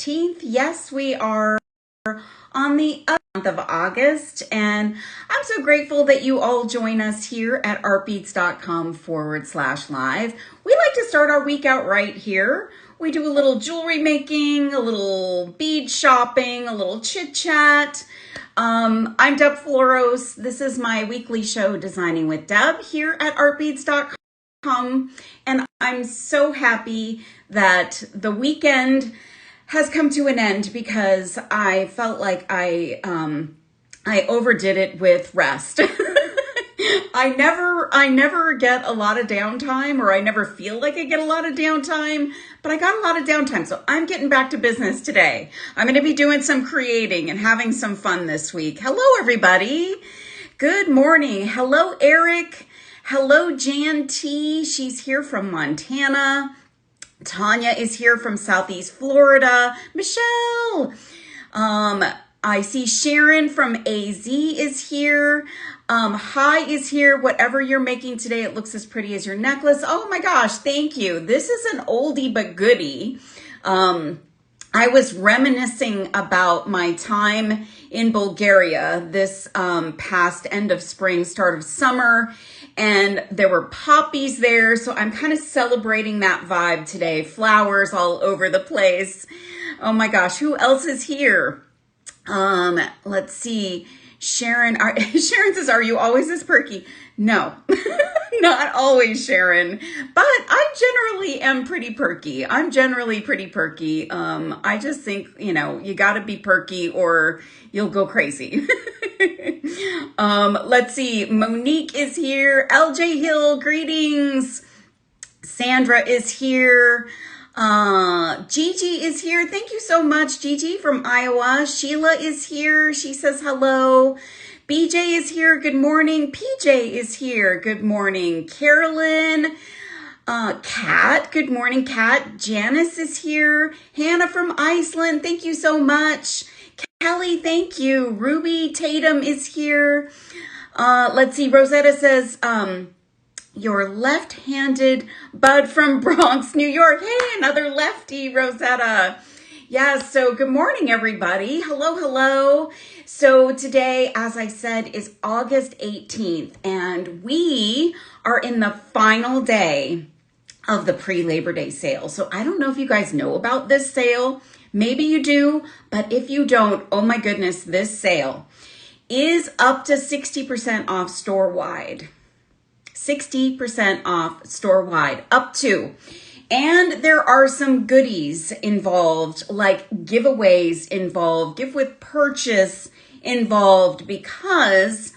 18th. Yes, we are on the month of August, and I'm so grateful that you all join us here at artbeads.com/live. We like to start our week out right here. We do a little jewelry making, a little bead shopping, a little chit chat. I'm Deb Floros. This is my weekly show, Designing with Deb, here at artbeads.com. And I'm so happy that the weekend has come to an end because I felt like I overdid it with rest. I never get a lot of downtime, or I never feel like I get a lot of downtime, but I got a lot of downtime. So I'm getting back to business today. I'm going to be doing some creating and having some fun this week. Hello, everybody. Good morning. Hello, Eric. Hello, Jan T. She's here from Montana. Tanya is here from Southeast Florida. Michelle. I see Sharon from AZ is here. Hi is here. Whatever you're making today, it looks as pretty as your necklace. Oh my gosh, thank you. This is an oldie but goodie. I was reminiscing about my time in Bulgaria this past end of spring, start of summer, and there were poppies there. So I'm kind of celebrating that vibe today. Flowers all over the place. Oh my gosh, who else is here? Let's see. Sharon says, are you always this perky? No, not always, Sharon, but I generally am pretty perky. I'm generally pretty perky. I just think, you gotta be perky or you'll go crazy. Let's see. Monique is here. LJ Hill, greetings. Sandra is here. Gigi is here. Thank you so much, Gigi from Iowa. Sheila is here. She says hello. BJ is here. Good morning. PJ is here. Good morning. Carolyn. Kat. Good morning, Kat. Janice is here. Hannah from Iceland. Thank you so much. Kelly, thank you. Ruby Tatum is here. Let's see. Rosetta says, your left-handed bud from Bronx, New York. Hey, another lefty, Rosetta. Yeah, so good morning, everybody. Hello, hello. So today, as I said, is August 18th, and we are in the final day of the pre-Labor Day sale. So I don't know if you guys know about this sale. Maybe you do, but if you don't, oh my goodness, this sale is up to 60% off store-wide. 60% off store-wide, up to. And there are some goodies involved, like giveaways involved, gift with purchase involved, because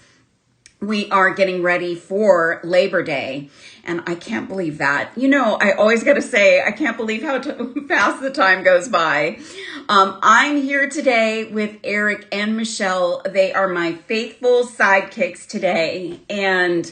we are getting ready for Labor Day. And I can't believe that. I always got to say, I can't believe how fast the time goes by. I'm here today with Eric and Michelle. They are my faithful sidekicks today. And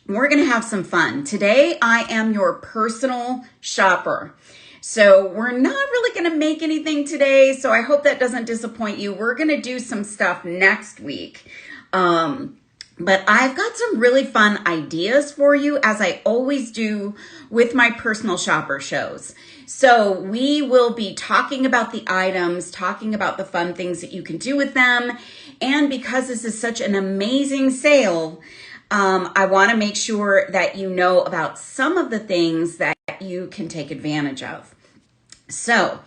we're going to have some fun. Today, I am your personal shopper. So we're not really going to make anything today. So I hope that doesn't disappoint you. We're going to do some stuff next week. But I've got some really fun ideas for you, as I always do with my personal shopper shows. So we will be talking about the items, talking about the fun things that you can do with them. And because this is such an amazing sale, I want to make sure that you know about some of the things that you can take advantage of. So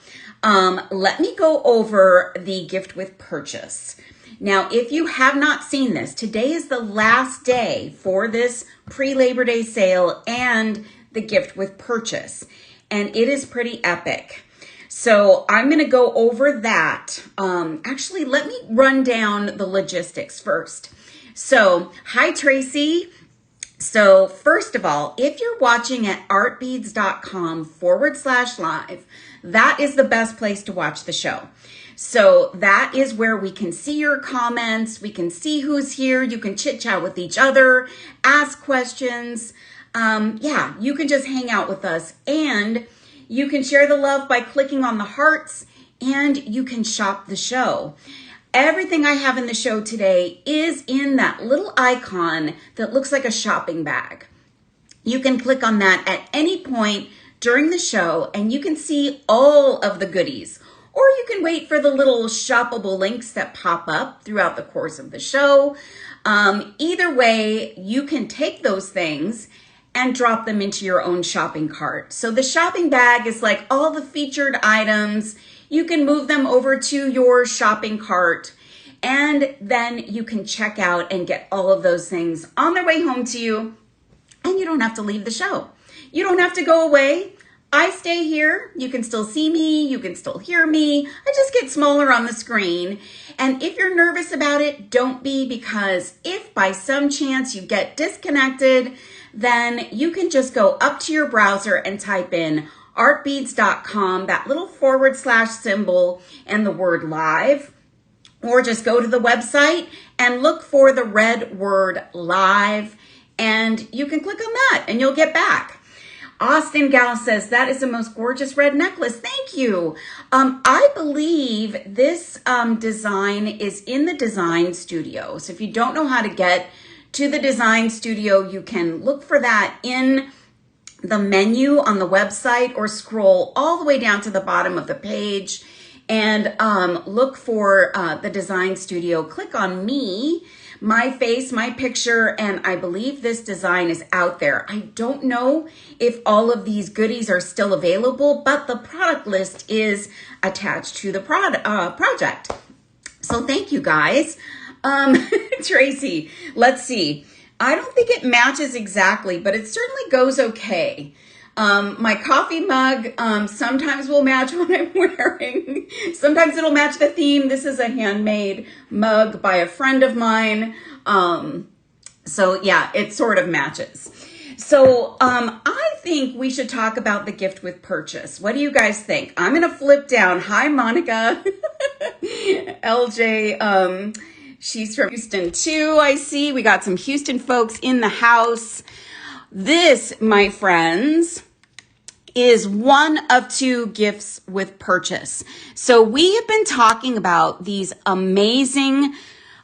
let me go over the gift with purchase. Now, if you have not seen this, today is the last day for this pre-Labor Day sale and the gift with purchase. And it is pretty epic. So I'm going to go over that. Actually, let me run down the logistics first. So, hi, Tracy. So first of all, if you're watching at artbeads.com/live, that is the best place to watch the show. So that is where we can see your comments. We can see who's here. You can chit chat with each other, ask questions. You can just hang out with us, and you can share the love by clicking on the hearts, and you can shop the show. Everything I have in the show today is in that little icon that looks like a shopping bag. You can click on that at any point during the show and you can see all of the goodies. Or you can wait for the little shoppable links that pop up throughout the course of the show. Either way, you can take those things and drop them into your own shopping cart. So the shopping bag is like all the featured items. You can move them over to your shopping cart and then you can check out and get all of those things on their way home to you, and you don't have to leave the show. You don't have to go away. I stay here. You can still see me. You can still hear me. I just get smaller on the screen. And if you're nervous about it, don't be, because if by some chance you get disconnected, then you can just go up to your browser and type in artbeads.com, that little / symbol and the word live, or just go to the website and look for the red word live, and you can click on that and you'll get back. Austin Gal says, that is the most gorgeous red necklace. Thank you. I believe this design is in the design studio. So if you don't know how to get to the design studio, you can look for that in the menu on the website, or scroll all the way down to the bottom of the page and look for the design studio. Click on me, my face, my picture, and I believe this design is out there. I don't know if all of these goodies are still available, but the product list is attached to the project. So thank you guys. Tracy, let's see. I don't think it matches exactly, but it certainly goes okay. My coffee mug sometimes will match what I'm wearing. Sometimes it'll match the theme. This is a handmade mug by a friend of mine. So yeah, it sort of matches. So I think we should talk about the gift with purchase. What do you guys think? I'm going to flip down. Hi, Monica. LJ, she's from Houston too, I see. We got some Houston folks in the house. This, my friends, is one of 2 gifts with purchase. So we have been talking about these amazing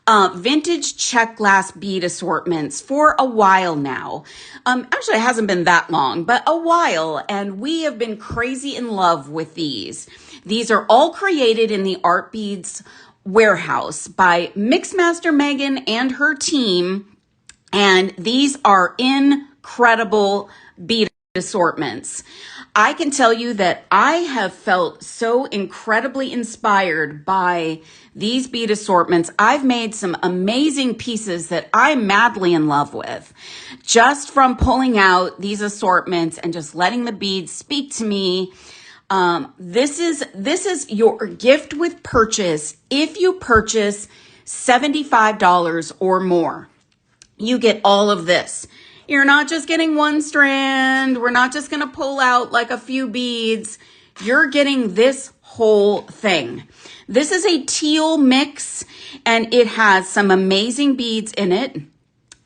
vintage check glass bead assortments for a while now. Actually, it hasn't been that long, but a while. And we have been crazy in love with these. These are all created in the Art Beads warehouse by Mixmaster Megan and her team. And these are incredible bead assortments. I can tell you that I have felt so incredibly inspired by these bead assortments. I've made some amazing pieces that I'm madly in love with, just from pulling out these assortments and just letting the beads speak to me. This is your gift with purchase. If you purchase $75 or more, you get all of this. You're not just getting one strand. We're not just going to pull out like a few beads. You're getting this whole thing. This is a teal mix, and it has some amazing beads in it.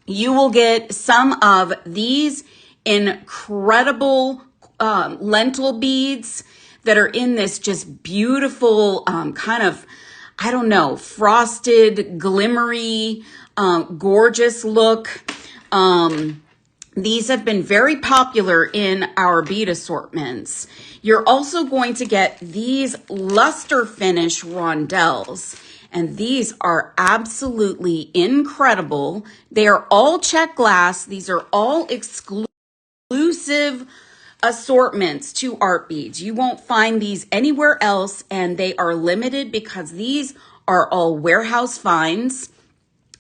You will get some of these incredible lentil beads that are in this just beautiful kind of, I don't know, frosted, glimmery, gorgeous look. These have been very popular in our bead assortments. You're also going to get these luster finish rondelles, and these are absolutely incredible. They are all check glass. These are all exclusive assortments to Art Beads. You won't find these anywhere else, and they are limited because these are all warehouse finds.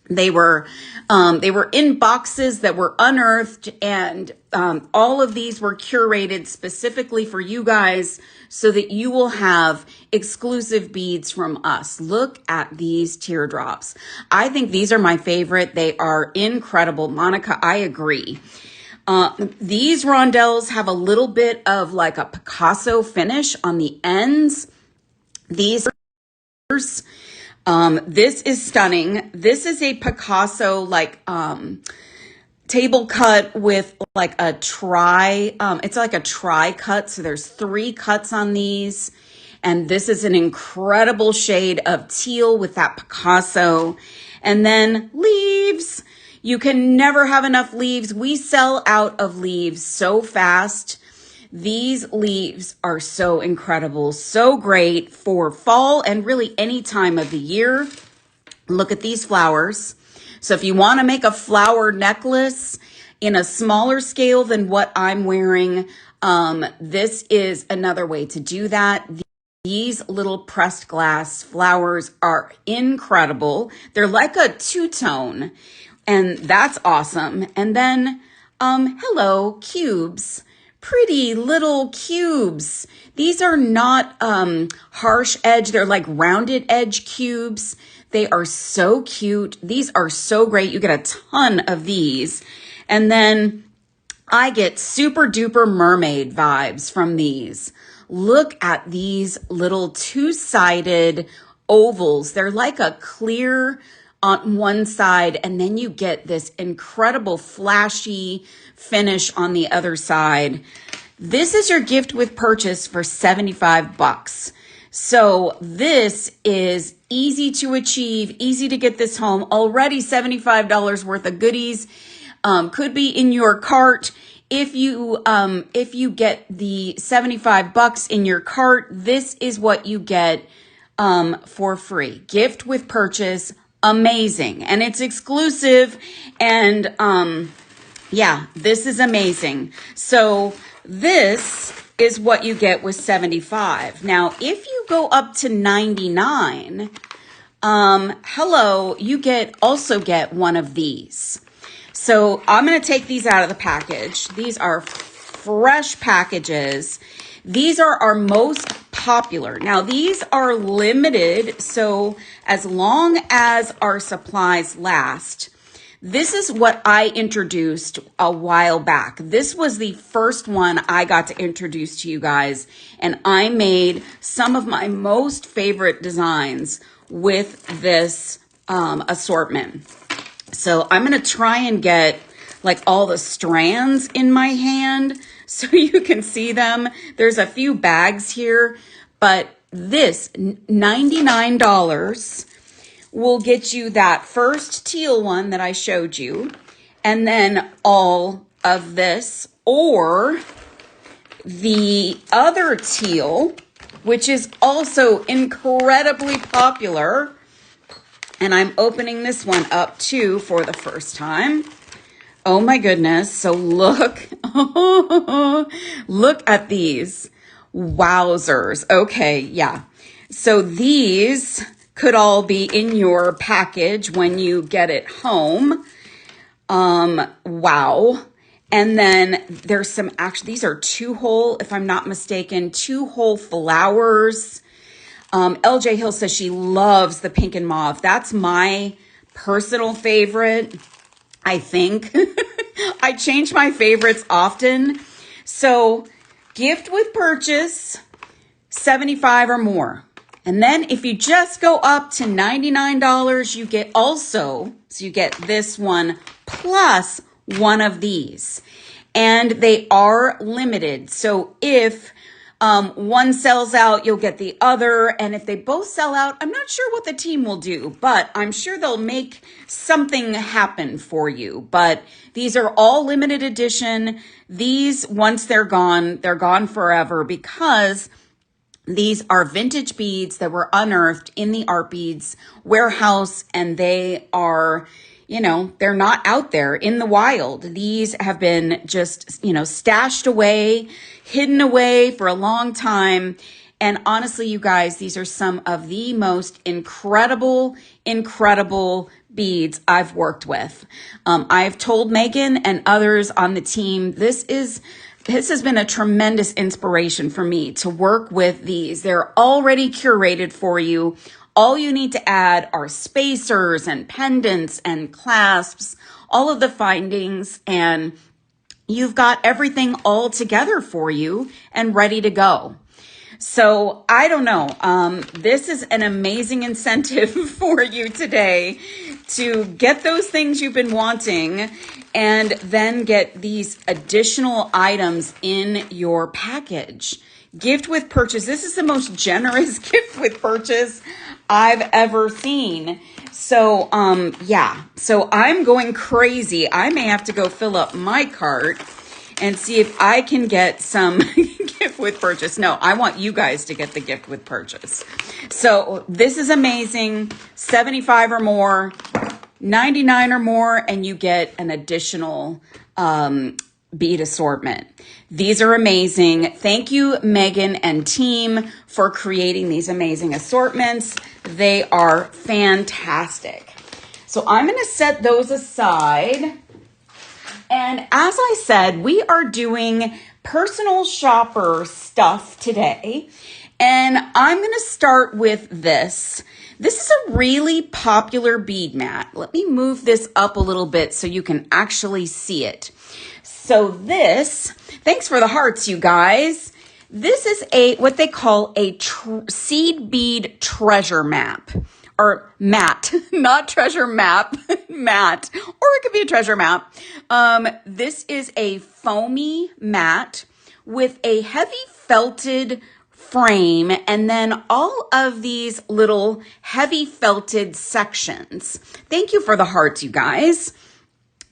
They were in boxes that were unearthed, and all of these were curated specifically for you guys so that you will have exclusive beads from us. Look at these teardrops. I think these are my favorite. They are incredible. Monica, I agree. These rondelles have a little bit of like a Picasso finish on the ends. These this is stunning. This is a Picasso like table cut with like a it's like a tri cut. So there's 3 cuts on these. And this is an incredible shade of teal with that Picasso. And then leaves. You can never have enough leaves. We sell out of leaves so fast. These leaves are so incredible, so great for fall and really any time of the year. Look at these flowers. So if you want to make a flower necklace in a smaller scale than what I'm wearing, this is another way to do that. These little pressed glass flowers are incredible. They're like a two-tone, and that's awesome. And then, hello, cubes. Pretty little cubes. These are not harsh edge. They're like rounded edge cubes. They are so cute. These are so great. You get a ton of these. And then I get super duper mermaid vibes from these. Look at these little two-sided ovals. They're like a clear on one side, and then you get this incredible flashy finish on the other side. This is your gift with purchase for 75 bucks. So this is easy to achieve, easy to get this home. Already $75 worth of goodies could be in your cart. If you get the 75 bucks in your cart, this is what you get for free. Gift with purchase. Amazing. And it's exclusive. And yeah, this is amazing. So this is what you get with 75. Now, if you go up to 99, hello, you also get one of these. So I'm going to take these out of the package. These are fresh packages. These are our most popular. Now, these are limited, so as long as our supplies last. This is what I introduced a while back. This was the first one I got to introduce to you guys, and I made some of my most favorite designs with this assortment. So I'm going to try and get like all the strands in my hand so you can see them. There's a few bags here, but this $99 will get you that first teal one that I showed you, and then all of this, or the other teal, which is also incredibly popular. And I'm opening this one up too for the first time. Oh my goodness. So look, look at these. Wowzers. Okay. Yeah. So these could all be in your package when you get it home. Wow. And then there's some, actually, these are 2-hole, if I'm not mistaken, 2-hole flowers. LJ Hill says she loves the pink and mauve. That's my personal favorite, I think. I change my favorites often. So gift with purchase, 75 or more. And then if you just go up to $99, you get also, so you get this one plus one of these. And they are limited. So if one sells out, you'll get the other. And if they both sell out, I'm not sure what the team will do, but I'm sure they'll make something happen for you. But these are all limited edition. These, once they're gone forever, because these are vintage beads that were unearthed in the Art Beads warehouse, and they are, you know, they're not out there in the wild. These have been just, you know, stashed away, hidden away for a long time. And honestly, you guys, these are some of the most incredible beads I've worked with. I've told Megan and others on the team, this has been a tremendous inspiration for me to work with these. They're already curated for you. All you need to add are spacers and pendants and clasps, all of the findings, and you've got everything all together for you and ready to go. So I don't know. This is an amazing incentive for you today to get those things you've been wanting and then get these additional items in your package. Gift with purchase. This is the most generous gift with purchase I've ever seen. So, yeah. So I'm going crazy. I may have to go fill up my cart and see if I can get some gift with purchase. No, I want you guys to get the gift with purchase. So this is amazing. 75 or more, 99 or more, and you get an additional bead assortment. These are amazing. Thank you, Megan and team, for creating these amazing assortments. They are fantastic. So I'm going to set those aside. And as I said, we are doing personal shopper stuff today. And I'm going to start with this. This is a really popular bead mat. Let me move this up a little bit so you can actually see it. So this, thanks for the hearts, you guys. This is what they call a seed bead treasure map. Or mat, not treasure map, mat, or it could be a treasure map. This is a foamy mat with a heavy felted frame and then all of these little heavy felted sections. Thank you for the hearts, you guys.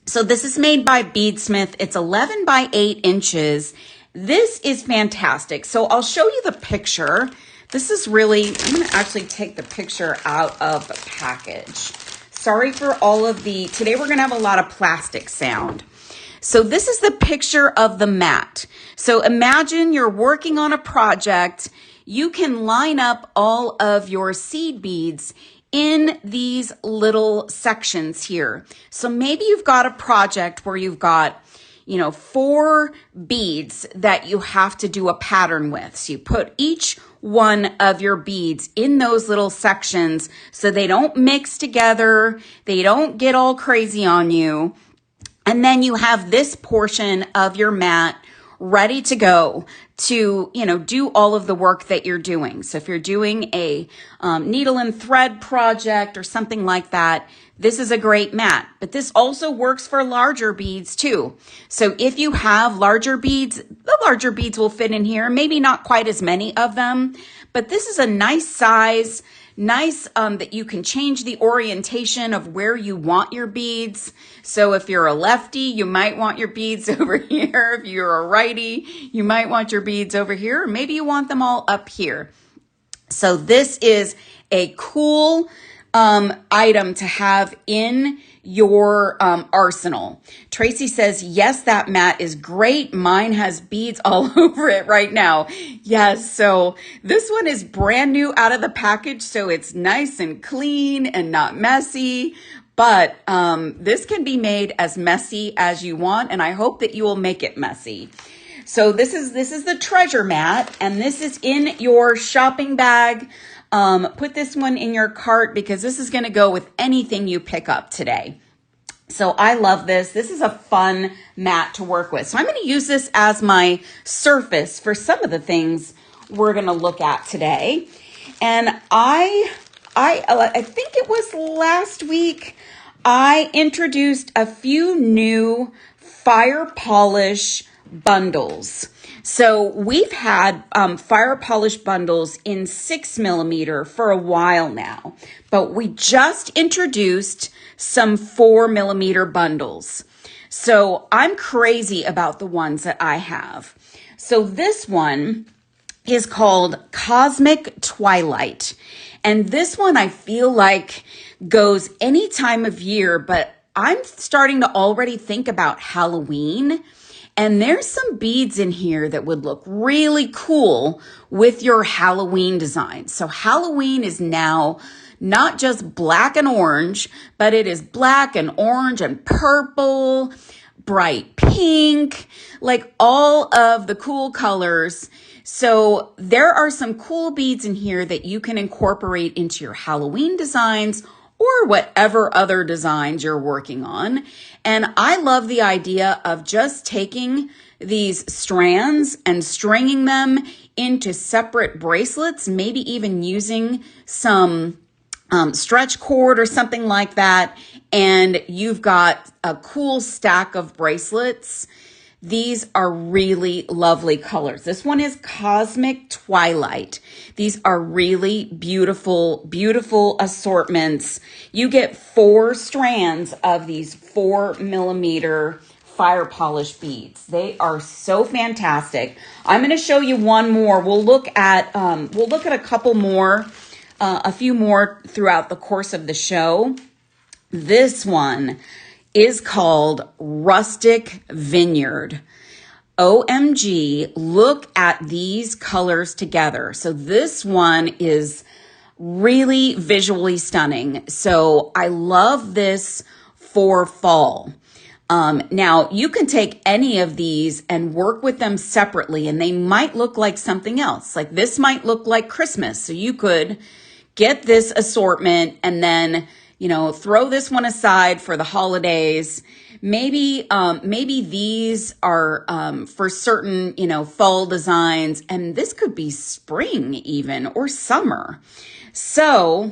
So this is made by Beadsmith. It's 11 by 8 inches. This is fantastic. So I'll show you the picture. This is really, I'm going to actually take the picture out of the package. Sorry for all of today we're going to have a lot of plastic sound. So this is the picture of the mat. So imagine you're working on a project. You can line up all of your seed beads in these little sections here. So maybe you've got a project where you've got 4 beads that you have to do a pattern with. So you put each one of your beads in those little sections so they don't mix together, they don't get all crazy on you. And then you have this portion of your mat ready to go to, do all of the work that you're doing. So if you're doing a needle and thread project or something like that, this is a great mat. But this also works for larger beads too. So if you have larger beads, the larger beads will fit in here, maybe not quite as many of them, but this is a nice size, that you can change the orientation of where you want your beads. So if you're a lefty, you might want your beads over here. If you're a righty, you might want your beads over here. Or maybe you want them all up here. So this is a cool item to have in your arsenal. Tracy says, yes, that mat is great. Mine has beads all over it right now. Yes, so this one is brand new out of the package, so it's nice and clean and not messy. But this can be made as messy as you want, and I hope that you will make it messy. So this is the treasure mat, and this is in your shopping bag. Put this one in your cart because this is going to go with anything you pick up today. So I love this. This is a fun mat to work with. So I'm going to use this as my surface for some of the things we're going to look at today. And I think it was last week, I introduced a few new fire polish bundles. So we've had fire polish bundles in 6mm for a while now, but we just introduced some 4mm bundles. So I'm crazy about the ones that I have. So this one is called Cosmic Twilight. And this one I feel like goes any time of year, but I'm starting to already think about Halloween. And there's some beads in here that would look really cool with your Halloween design. So Halloween is now not just black and orange, but it is black and orange and purple, bright pink, like all of the cool colors. So there are some cool beads in here that you can incorporate into your Halloween designs or whatever other designs you're working on. And I love the idea of just taking these strands and stringing them into separate bracelets, maybe even using some stretch cord or something like that. And you've got a cool stack of bracelets. These are really lovely colors. This one is Cosmic Twilight. These are really beautiful, beautiful assortments. You get 4 strands of these 4mm fire polish beads. They are so fantastic. I'm going to show you one more. We'll look at a couple more, a few more throughout the course of the show. This one is called Rustic Vineyard. OMG, look at these colors together. So this one is really visually stunning. So I love this for fall. Now you can take any of these and work with them separately, and they might look like something else. Like this might look like Christmas. So you could get this assortment and then, you know, throw this one aside for the holidays. Maybe these are for certain, you know, fall designs, and this could be spring even or summer. So,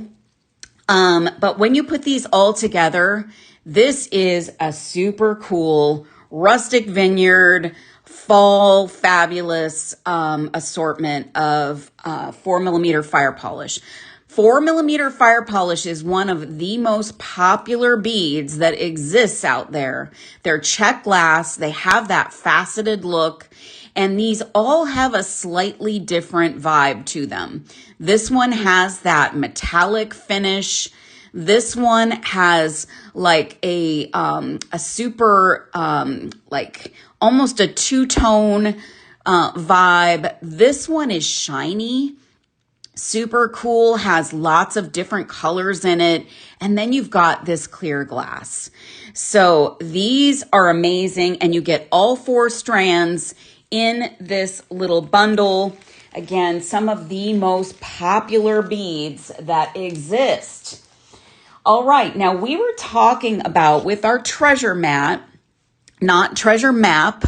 but when you put these all together, this is a super cool rustic vineyard fall fabulous assortment of 4mm fire polish. 4mm fire polish is one of the most popular beads that exists out there. They're check glass. They have that faceted look, and these all have a slightly different vibe to them. This one has that metallic finish. This one has like a super, like almost a two-tone vibe. This one is shiny. Super cool, has lots of different colors in it. And then you've got this clear glass. So these are amazing, and you get all 4 strands in this little bundle. Again, some of the most popular beads that exist. All right, now we were talking about with our treasure mat, not treasure map,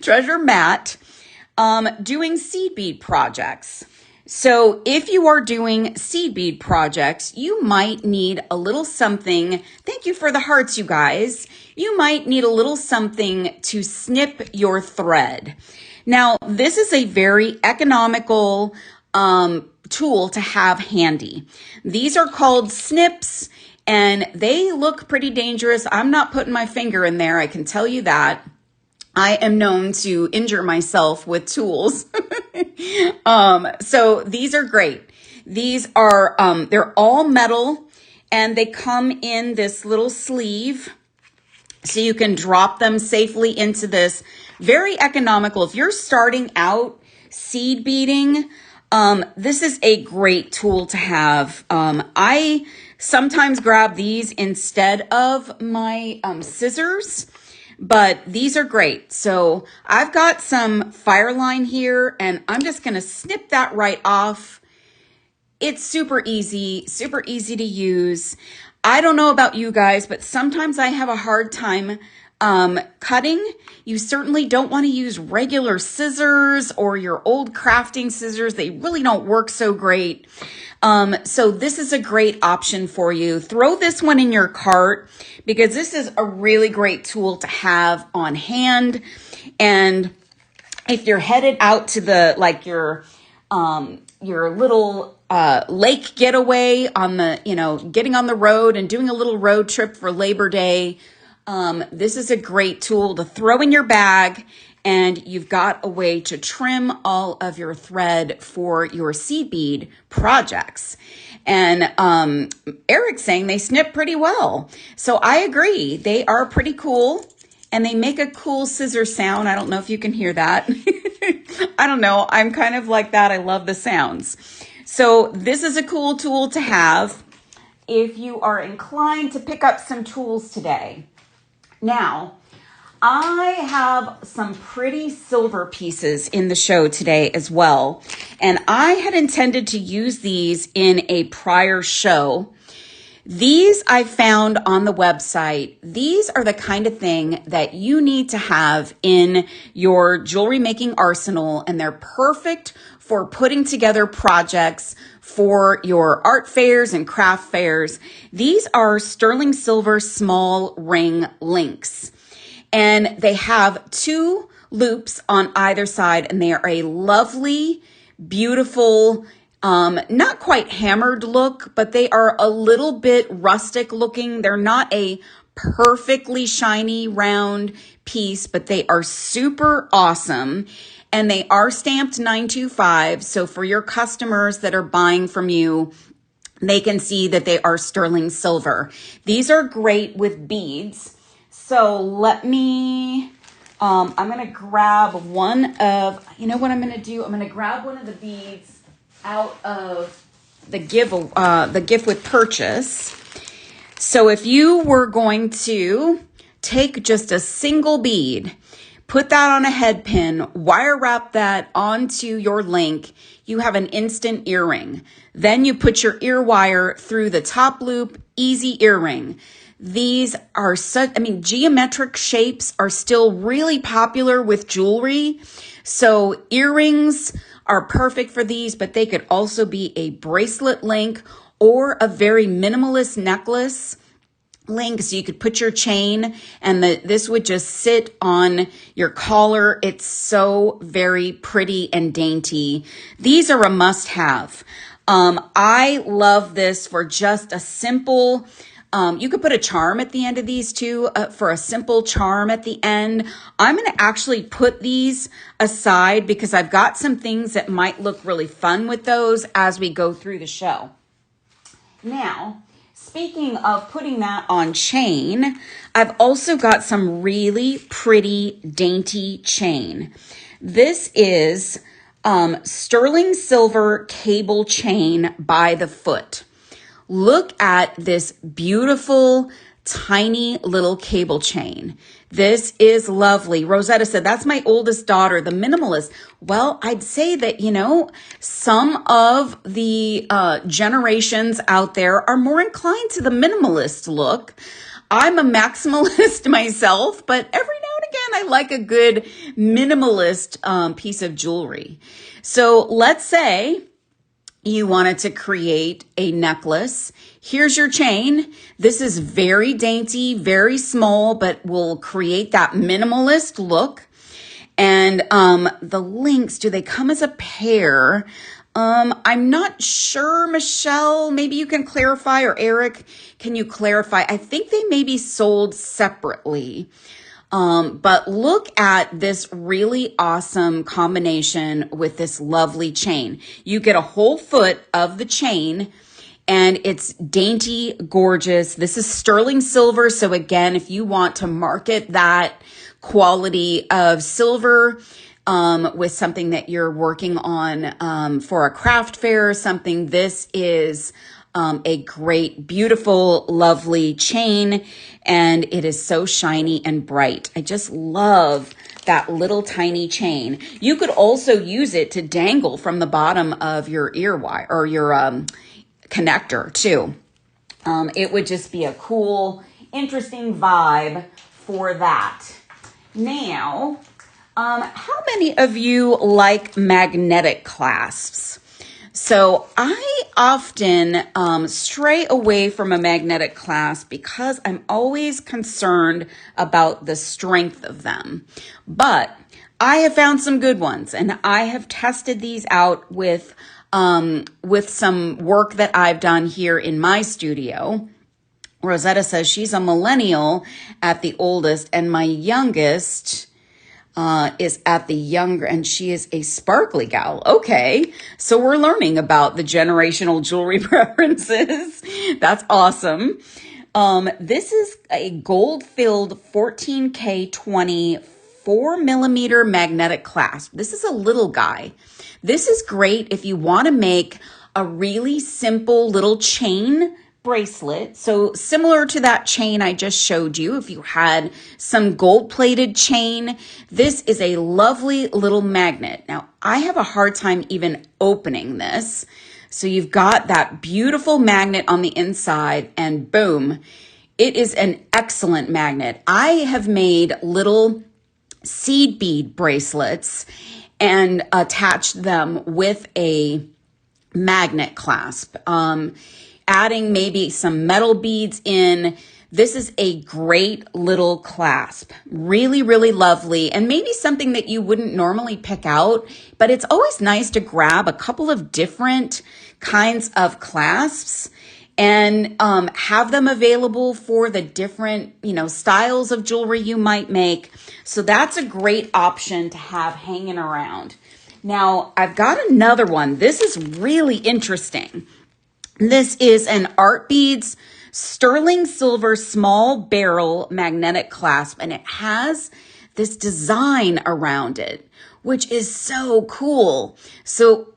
treasure mat, doing seed bead projects. So if you are doing seed bead projects, you might need a little something. Thank you for the hearts, you guys. You might need a little something to snip your thread. Now, this is a very economical tool to have handy. These are called snips, and they look pretty dangerous. I'm not putting my finger in there, I can tell you that. I am known to injure myself with tools. So these are great. These are, they're all metal, and they come in this little sleeve, so you can drop them safely into this. Very economical. If you're starting out seed beading, this is a great tool to have. I sometimes grab these instead of my scissors, but these are great. So I've got some fire line here, and I'm just going to snip that right off. It's super easy to use. I don't know about you guys, but sometimes I have a hard time cutting. You certainly don't want to use regular scissors or your old crafting scissors. They really don't work so great. So this is a great option for you. Throw this one in your cart, because this is a really great tool to have on hand. And if you're headed out to the, like your little lake getaway on the, you know, getting on the road and doing a little road trip for Labor Day, this is a great tool to throw in your bag, and you've got a way to trim all of your thread for your seed bead projects. And Eric's saying they snip pretty well. So I agree. They are pretty cool, and they make a cool scissor sound. I don't know if you can hear that. I don't know. I'm kind of like that. I love the sounds. So this is a cool tool to have if you are inclined to pick up some tools today. Now, I have some pretty silver pieces in the show today as well, and I had intended to use these in a prior show. These I found on the website. These are the kind of thing that you need to have in your jewelry making arsenal, and they're perfect for putting together projects for your art fairs and craft fairs. These are sterling silver small ring links, and they have 2 loops on either side, and they are a lovely, beautiful, not quite hammered look, but they are a little bit rustic looking. They're not a perfectly shiny round piece, but they are super awesome. And they are stamped 925. So for your customers that are buying from you, they can see that they are sterling silver. These are great with beads. So let me, I'm going to grab one of, you know what I'm going to do? I'm going to grab one of the beads out of the gift with purchase. So if you were going to take just a single bead, put that on a head pin, wire wrap that onto your link, you have an instant earring. Then you put your ear wire through the top loop, easy earring. These are geometric shapes are still really popular with jewelry. So earrings are perfect for these, but they could also be a bracelet link or a very minimalist necklace link. So you could put your chain and this would just sit on your collar. It's so very pretty and dainty. These are a must have. I love this for just a simple, you could put a charm at the end of these too, for a simple charm at the end. I'm going to actually put these aside because I've got some things that might look really fun with those as we go through the show. Now, speaking of putting that on chain, I've also got some really pretty dainty chain. This is sterling silver cable chain by the foot. Look at this beautiful, tiny little cable chain. This is lovely. Rosetta said, that's my oldest daughter, the minimalist. Well, I'd say that, some of the generations out there are more inclined to the minimalist look. I'm a maximalist myself, but every now and again, I like a good minimalist piece of jewelry. So let's say you wanted to create a necklace. Here's your chain. This is very dainty, very small, but will create that minimalist look. And the links, do they come as a pair? I'm not sure, Michelle. Maybe you can clarify, or Eric, can you clarify? I think they may be sold separately. But look at this really awesome combination with this lovely chain. You get a whole foot of the chain and it's dainty, gorgeous. This is sterling silver. So again, if you want to market that quality of silver, with something that you're working on, for a craft fair or something, this is a great, beautiful, lovely chain, and it is so shiny and bright. I just love that little tiny chain. You could also use it to dangle from the bottom of your ear wire or your connector too. It would just be a cool, interesting vibe for that. Now, how many of you like magnetic clasps? So I often stray away from a magnetic clasp because I'm always concerned about the strength of them. But I have found some good ones, and I have tested these out with some work that I've done here in my studio. Rosetta says she's a millennial at the oldest, and my youngest is at the younger, and she is a sparkly gal. Okay, so we're learning about the generational jewelry preferences. That's awesome. This is a gold-filled 14K20 4mm magnetic clasp. This is a little guy. This is great if you want to make a really simple little chain bracelet. So similar to that chain I just showed you, if you had some gold-plated chain, this is a lovely little magnet. Now, I have a hard time even opening this. So you've got that beautiful magnet on the inside, and boom, it is an excellent magnet. I have made little seed bead bracelets and attached them with a magnet clasp. Adding maybe some metal beads in. This is a great little clasp. Really, really lovely. And maybe something that you wouldn't normally pick out, but it's always nice to grab a couple of different kinds of clasps and have them available for the different, styles of jewelry you might make. So that's a great option to have hanging around. Now, I've got another one. This is really interesting. This is an Art Beads sterling silver small barrel magnetic clasp, and it has this design around it, which is so cool. So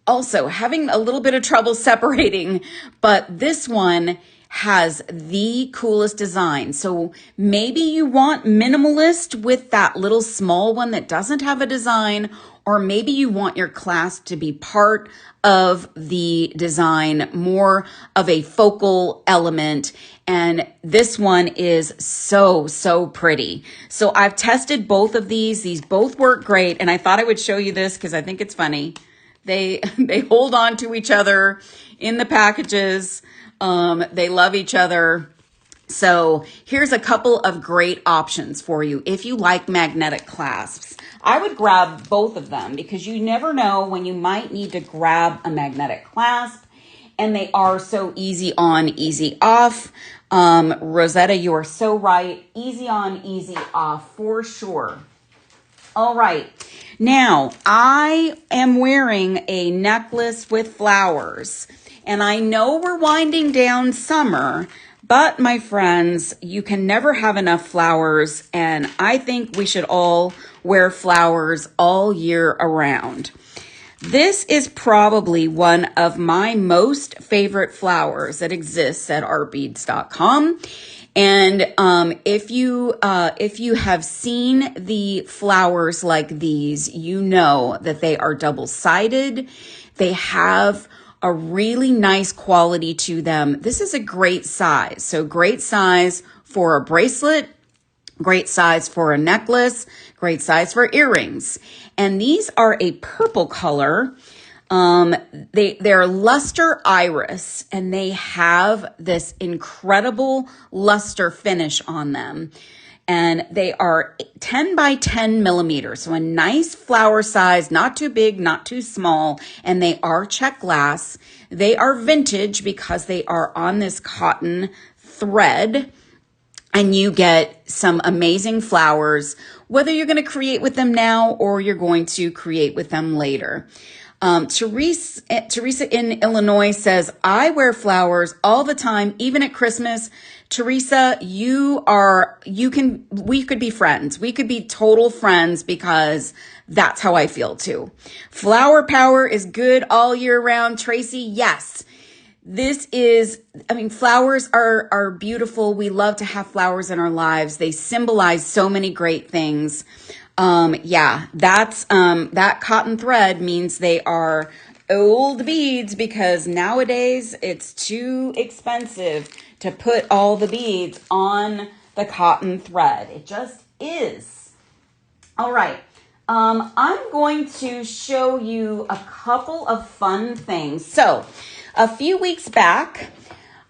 also having a little bit of trouble separating, but this one has the coolest design. So maybe you want minimalist with that little small one that doesn't have a design, or maybe you want your clasp to be part of the design, more of a focal element. And this one is so, so pretty. So I've tested both of these. These both work great. And I thought I would show you this because I think it's funny. They hold on to each other in the packages. They love each other. So here's a couple of great options for you if you like magnetic clasps. I would grab both of them because you never know when you might need to grab a magnetic clasp, and they are so easy on, easy off. Rosetta, you are so right. Easy on, easy off for sure. All right. Now, I am wearing a necklace with flowers, and I know we're winding down summer, but my friends, you can never have enough flowers, and I think we should all wear flowers all year around. This is probably one of my most favorite flowers that exists at artbeads.com. And if you have seen the flowers like these, you know that they are double-sided. They have a really nice quality to them. This is a great size. So great size for a bracelet, great size for a necklace, great size for earrings. And these are a purple color. They're luster iris, and they have this incredible luster finish on them. And they are 10 by 10 millimeters. So a nice flower size, not too big, not too small. And they are check glass. They are vintage because they are on this cotton thread. And you get some amazing flowers, whether you're going to create with them now or you're going to create with them later. Teresa in Illinois says, I wear flowers all the time, even at Christmas. Teresa, we could be friends. We could be total friends because that's how I feel too. Flower power is good all year round. Tracy, yes. Flowers are beautiful. We love to have flowers in our lives. They symbolize so many great things. That cotton thread means they are old beads because nowadays it's too expensive to put all the beads on the cotton thread. It just is. All right. I'm going to show you a couple of fun things. So a few weeks back,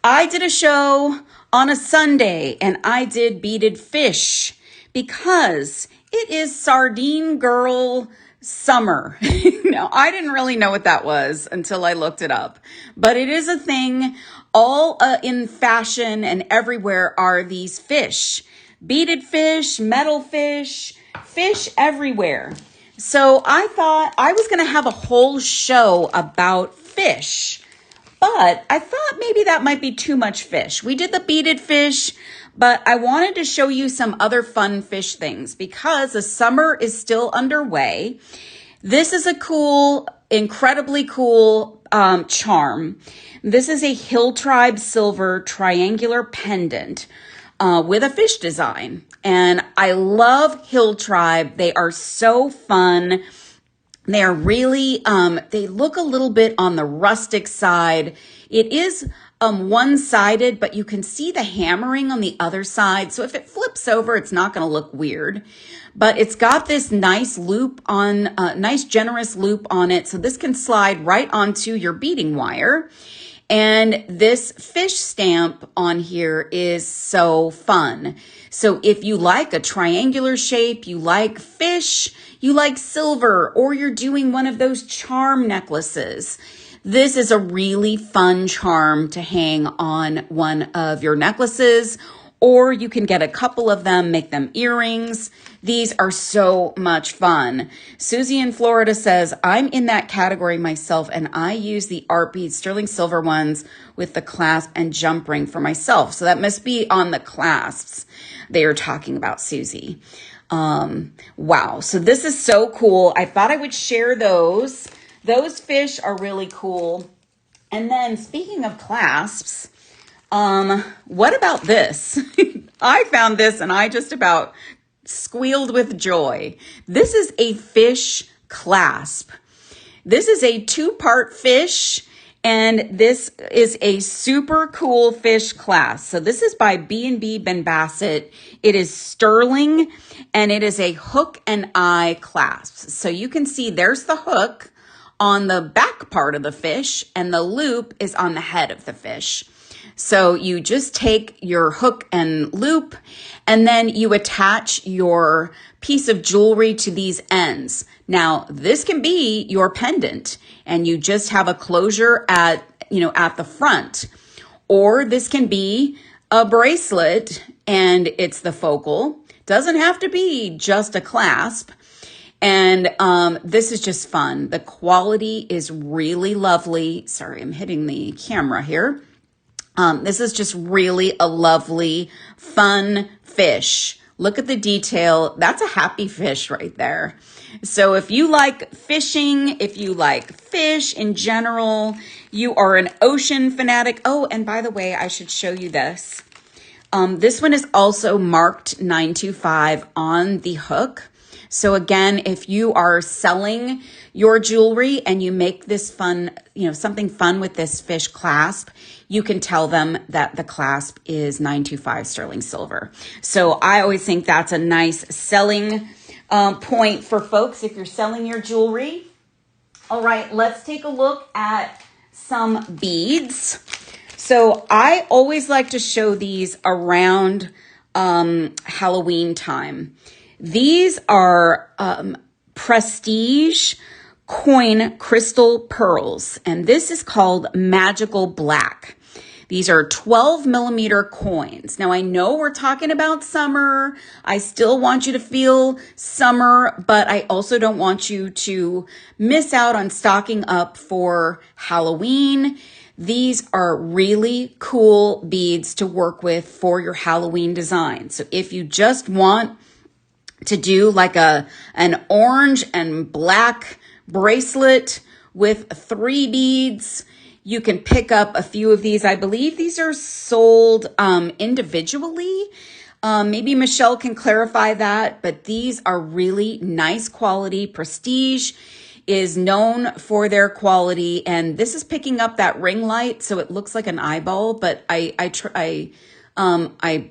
I did a show on a Sunday and I did beaded fish because it is sardine girl summer. Now, I didn't really know what that was until I looked it up, but it is a thing. All in fashion and everywhere are these fish, beaded fish, metal fish, fish everywhere. So I thought I was going to have a whole show about fish, but I thought maybe that might be too much fish. We did the beaded fish, but I wanted to show you some other fun fish things because the summer is still underway. This is a cool, incredibly cool charm. This is a Hill Tribe silver triangular pendant with a fish design. And I love Hill Tribe. They are so fun. They are really, they look a little bit on the rustic side. It is one-sided, but you can see the hammering on the other side. So if it flips over, it's not going to look weird. But it's got this nice loop on, nice generous loop on it. So this can slide right onto your beading wire. And this fish stamp on here is so fun. So if you like a triangular shape, you like fish, you like silver, or you're doing one of those charm necklaces, This is a really fun charm to hang on one of your necklaces, or you can get a couple of them, make them earrings. These are so much fun. Susie in Florida says, I'm in that category myself, and I use the art bead sterling silver ones with the clasp and jump ring for myself. So that must be on the clasps they are talking about, Susie. Wow. So this is so cool. I thought I would share those. Those fish are really cool. And then speaking of clasps, what about this? I found this and I just about squealed with joy. This is a fish clasp. This is a 2-part fish, and this is a super cool fish clasp. So this is by B&B Ben Bassett. It is sterling, and it is a hook and eye clasp. So you can see there's the hook on the back part of the fish, and the loop is on the head of the fish. So you just take your hook and loop, and then you attach your piece of jewelry to these ends. Now, this can be your pendant, and you just have a closure at the front. Or this can be a bracelet, and it's the focal. Doesn't have to be just a clasp. And this is just fun. The quality is really lovely. Sorry, I'm hitting the camera here. This is just really a lovely, fun fish. Look at the detail. That's a happy fish right there. So if you like fishing, if you like fish in general, you are an ocean fanatic. Oh, and by the way, I should show you this. This one is also marked 925 on the hook. So again, if you are selling your jewelry and you make this fun, something fun with this fish clasp, you can tell them that the clasp is 925 sterling silver. So I always think that's a nice selling point for folks if you're selling your jewelry. All right, let's take a look at some beads. So I always like to show these around Halloween time. These are prestige coin crystal pearls, and this is called Magical Black. These are 12 millimeter coins. Now I know we're talking about summer. I still want you to feel summer, but I also don't want you to miss out on stocking up for Halloween. These are really cool beads to work with for your Halloween design. So if you just want to do like an orange and black bracelet with 3 beads, you can pick up a few of these. I believe these are sold individually. Maybe Michelle can clarify that, but these are really nice quality. Prestige is known for their quality, and this is picking up that ring light, so it looks like an eyeball, but I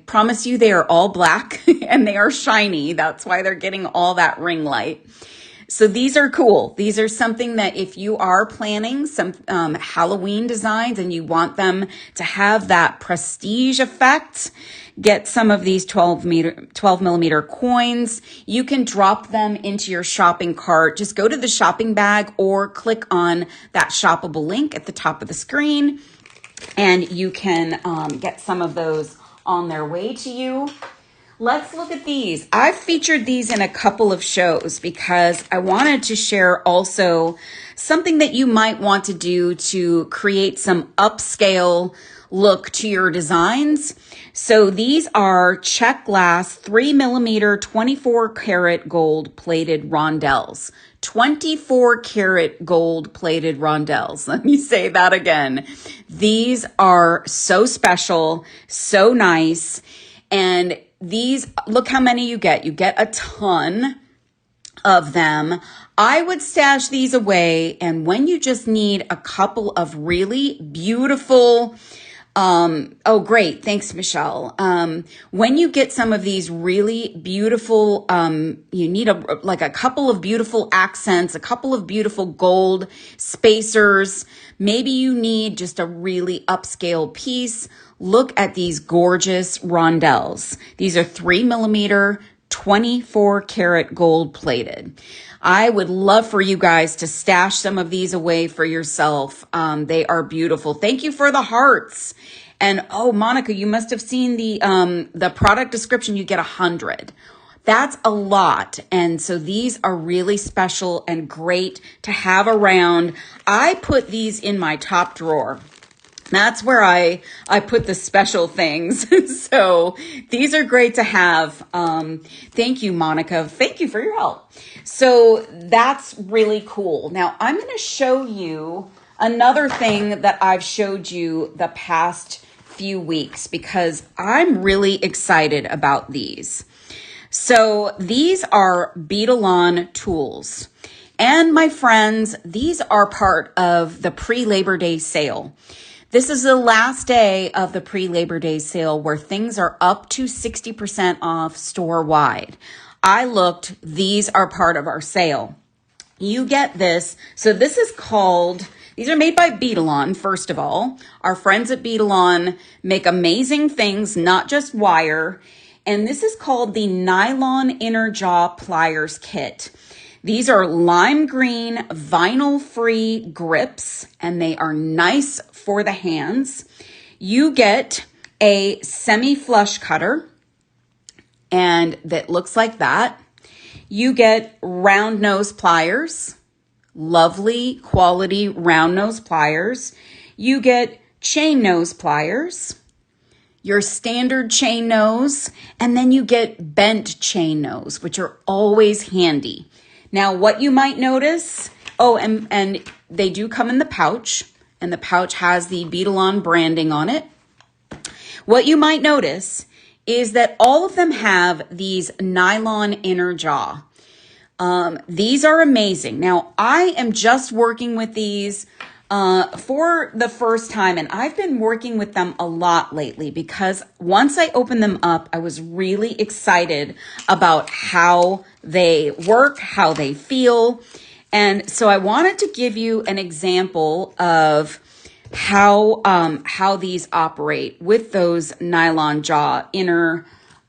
promise you they are all black and they are shiny. That's why they're getting all that ring light. So these are cool. These are something that if you are planning some Halloween designs and you want them to have that prestige effect, get some of these 12 millimeter coins. You can drop them into your shopping cart. Just go to the shopping bag or click on that shoppable link at the top of the screen, and you can get some of those on their way to you. Let's look at these. I've featured these in a couple of shows because I wanted to share also something that you might want to do to create some upscale look to your designs. So these are check glass 3 millimeter 24 karat gold plated rondelles. 24 karat gold plated rondelles. Let me say that again. These are so special, so nice. And these, look how many you get. You get a ton of them. I would stash these away. And when you just need a couple of really beautiful, oh, great. Thanks, Michelle. When you get some of these really beautiful, you need a couple of beautiful accents, a couple of beautiful gold spacers. Maybe you need just a really upscale piece. Look at these gorgeous rondelles. These are 3 millimeter 24 karat gold plated. I would love for you guys to stash some of these away for yourself. They are beautiful. Thank you for the hearts. And oh, Monica, you must have seen the product description. You get 100. That's a lot. And so these are really special and great to have around. I put these in my top drawer. That's where I put the special things. So these are great to have. Thank you, Monica. Thank you for your help. So that's really cool. Now I'm going to show you another thing that I've showed you the past few weeks because I'm really excited about these. So these are Bead tools. And my friends, these are part of the pre-Labor Day sale. This is the last day of the pre-Labor Day sale where things are up to 60% off store-wide. I looked, these are part of our sale. You get this. So this is called, these are made by Bead, first of all. Our friends at Bead make amazing things, not just wire. And this is called the Nylon Inner Jaw Pliers Kit. These are lime green, vinyl-free grips, and they are nice for the hands. You get a semi-flush cutter, and that looks like that. You get round nose pliers, lovely quality round nose pliers. You get chain nose pliers, your standard chain nose, and then you get bent chain nose, which are always handy. Now, what you might notice, and they do come in the pouch, and the pouch has the Bead branding on it. What you might notice is that all of them have these nylon inner jaw. These are amazing. Now, I am just working with these for the first time, and I've been working with them a lot lately because once I opened them up, I was really excited about how they work, how they feel. And so I wanted to give you an example of how these operate with those nylon jaw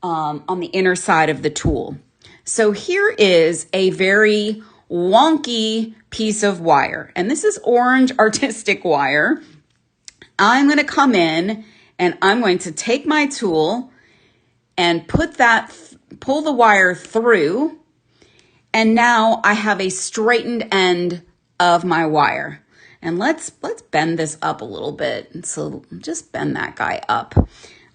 on the inner side of the tool. So here is a very wonky piece of wire, and this is orange artistic wire. I'm going to come in and I'm going to take my tool and pull the wire through, and now I have a straightened end of my wire. And let's bend this up a little bit. So just bend that guy up.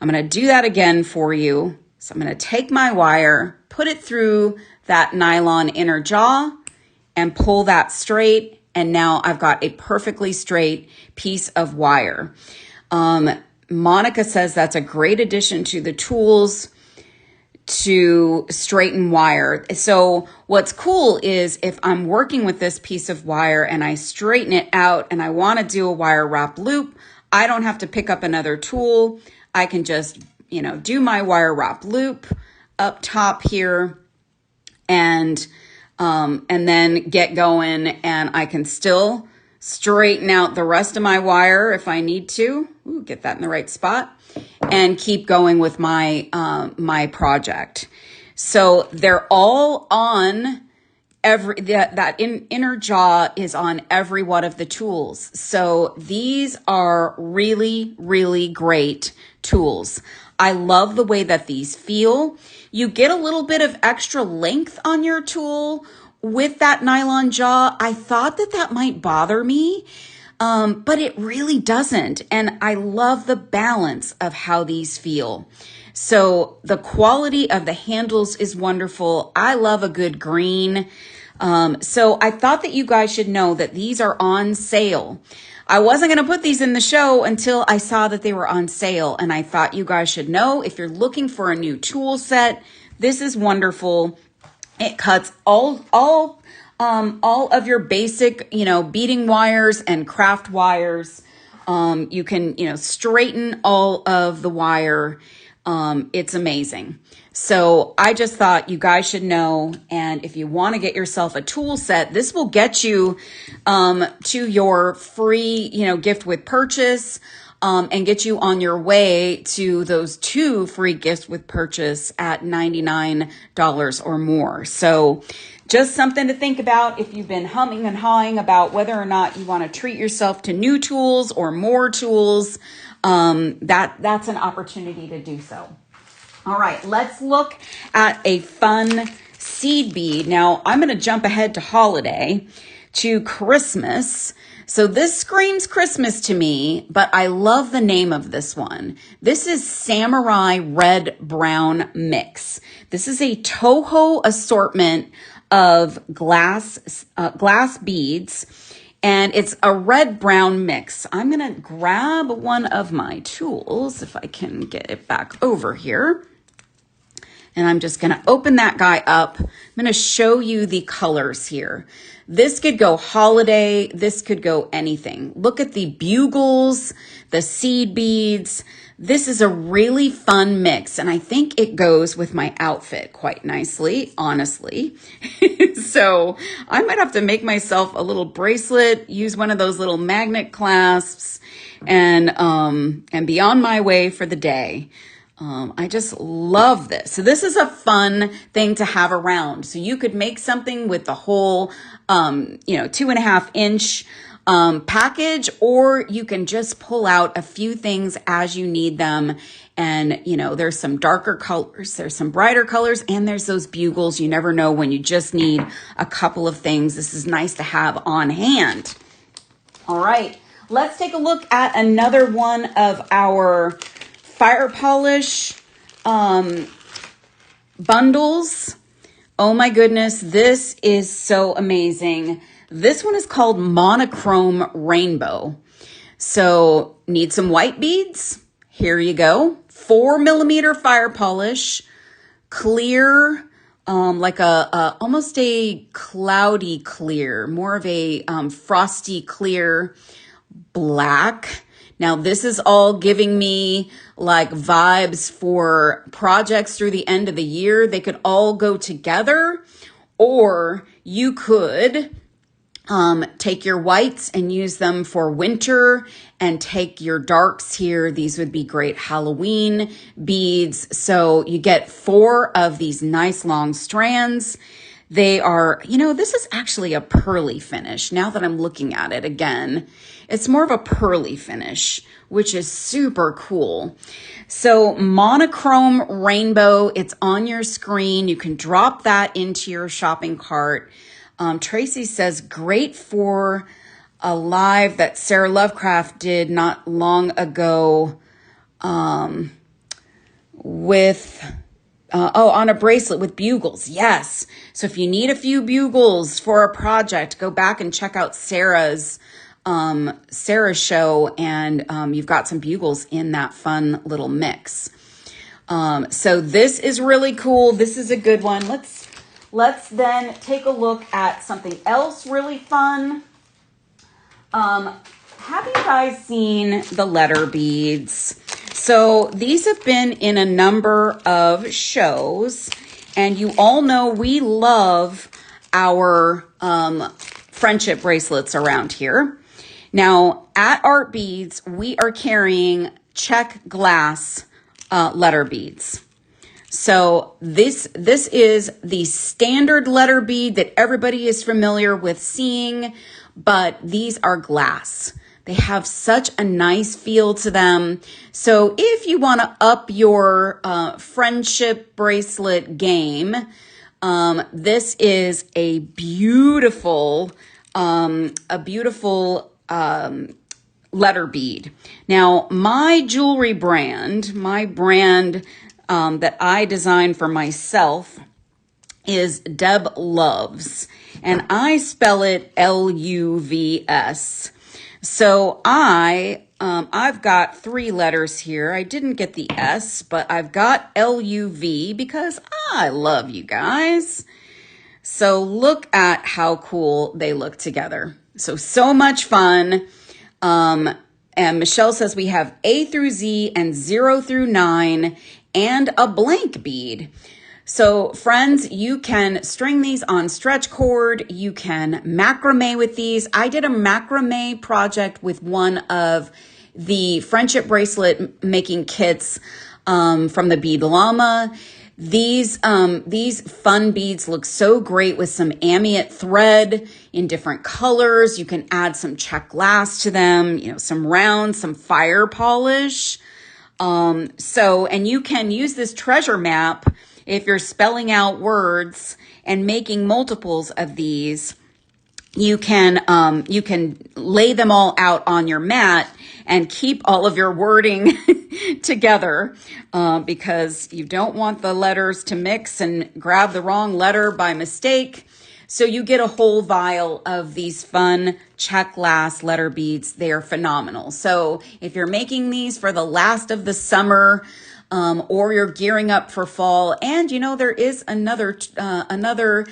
I'm going to do that again for you. So I'm going to take my wire, put it through that nylon inner jaw, and pull that straight. And now I've got a perfectly straight piece of wire. Monica says that's a great addition to the tools to straighten wire. So what's cool is if I'm working with this piece of wire and I straighten it out and I want to do a wire wrap loop, I don't have to pick up another tool. I can just, do my wire wrap loop up top here and then get going, and I can still straighten out the rest of my wire if I need to. Ooh, get that in the right spot. And keep going with my my project. So they're all on inner jaw is on every one of the tools. So these are really, really great tools. I love the way that these feel. You get a little bit of extra length on your tool with that nylon jaw. I thought that might bother me. But it really doesn't. And I love the balance of how these feel. So the quality of the handles is wonderful. I love a good green. So I thought that you guys should know that these are on sale. I wasn't going to put these in the show until I saw that they were on sale. And I thought you guys should know if you're looking for a new tool set, this is wonderful. It cuts all of your basic, beading wires and craft wires. You can, straighten all of the wire. It's amazing. So I just thought you guys should know. And if you want to get yourself a tool set, this will get you, to your free, gift with purchase. and get you on your way to those 2 free gifts with purchase at $99 or more. So just something to think about if you've been humming and hawing about whether or not you want to treat yourself to new tools or more tools. That's an opportunity to do so. All right, let's look at a fun seed bead. Now, I'm going to jump ahead to holiday, to Christmas. So this screams Christmas to me, but I love the name of this one. This is Samurai Red Brown Mix. This is a Toho assortment of glass beads, and it's a red brown mix. I'm going to grab one of my tools if I can get it back over here. And I'm just going to open that guy up. I'm going to show you the colors here. This could go holiday. This could go anything. Look at the bugles, the seed beads. This is a really fun mix, and I think it goes with my outfit quite nicely, honestly. So I might have to make myself a little bracelet, use one of those little magnet clasps, and be on my way for the day. I just love this. So this is a fun thing to have around. So you could make something with the whole, 2.5 inch package, or you can just pull out a few things as you need them. And, there's some darker colors, there's some brighter colors, and there's those bugles. You never know when you just need a couple of things. This is nice to have on hand. All right, let's take a look at another one of our fire polish bundles. Oh my goodness, this is so amazing. This one is called Monochrome Rainbow. So need some white beads. Here you go. 4mm fire polish, clear, like almost a cloudy clear, more of a frosty clear black. Now, this is all giving me like vibes for projects through the end of the year. They could all go together, or you could take your whites and use them for winter, and take your darks here. These would be great Halloween beads. So you get 4 of these nice long strands. They are, this is actually a pearly finish. Now that I'm looking at it again, it's more of a pearly finish, which is super cool. So Monochrome Rainbow, it's on your screen. You can drop that into your shopping cart. Tracy says, great for a live that Sarah Lovecraft did not long ago with... on a bracelet with bugles. Yes. So if you need a few bugles for a project, go back and check out Sarah's show, and you've got some bugles in that fun little mix. So this is really cool. This is a good one. Let's then take a look at something else really fun. Have you guys seen the letter beads? So these have been in a number of shows, and you all know we love our friendship bracelets around here. Now, at Art Beads, we are carrying check glass letter beads. So this is the standard letter bead that everybody is familiar with seeing, but these are glass. They have such a nice feel to them. So if you want to up your friendship bracelet game, this is a beautiful letter bead. Now, my jewelry brand, that I designed for myself is Deb Loves, and I spell it L-U-V-S. So I've got 3 letters here. I didn't get the S, but I've got L-U-V because I love you guys. So look at how cool they look together. So much fun. And Michelle says we have A through Z and 0 through 9 and a blank bead. So friends, you can string these on stretch cord. You can macrame with these. I did a macrame project with one of the friendship bracelet making kits from the Bead Llama. These fun beads look so great with some amite thread in different colors. You can add some check glass to them, you know, some round, some fire polish. And you can use this treasure map if you're spelling out words and making multiples of these. You can lay them all out on your mat and keep all of your wording together, because you don't want the letters to mix and grab the wrong letter by mistake. So you get a whole vial of these fun check glass letter beads. They are phenomenal. So if you're making these for the last of the summer, or you're gearing up for fall, and you know, there is another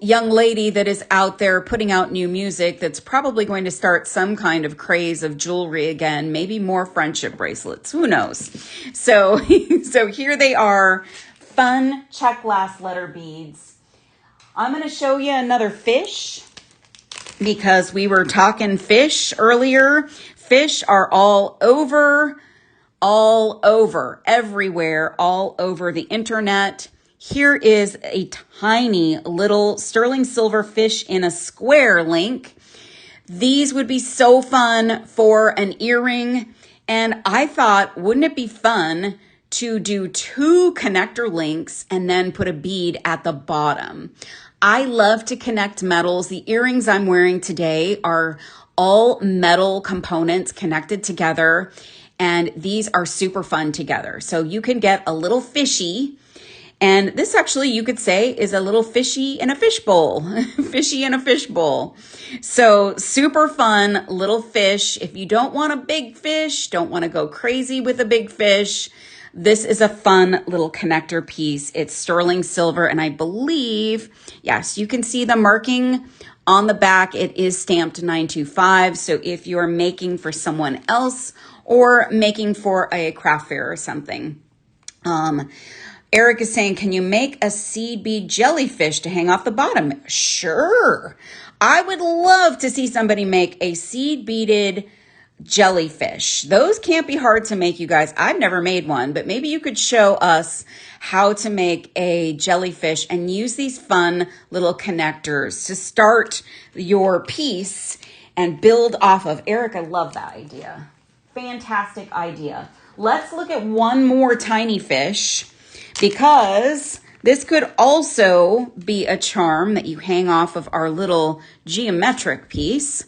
young lady that is out there putting out new music that's probably going to start some kind of craze of jewelry again, maybe more friendship bracelets, who knows. So here they are, fun check glass letter beads. I'm going to show you another fish, because we were talking fish earlier. Fish are all over, everywhere, all over the internet. Here is a tiny little sterling silver fish in a square link. These would be so fun for an earring. And I thought, wouldn't it be fun to do 2 connector links and then put a bead at the bottom? I love to connect metals. The earrings I'm wearing today are all metal components connected together, and these are super fun together. So you can get a little fishy, and this actually, you could say, is a little fishy in a fishbowl. Fishy in a fishbowl. So super fun little fish. If you don't want a big fish, don't want to go crazy with a big fish, this is a fun little connector piece. It's sterling silver, and I believe, yes, you can see the marking on the back. It is stamped 925. So if you're making for someone else or making for a craft fair or something. Eric is saying, can you make a seed bead jellyfish to hang off the bottom? Sure. I would love to see somebody make a seed beaded jellyfish. Those can't be hard to make, you guys. I've never made one, but maybe you could show us how to make a jellyfish and use these fun little connectors to start your piece and build off of. Eric, I love that idea. Fantastic idea. Let's look at one more tiny fish, because this could also be a charm that you hang off of our little geometric piece.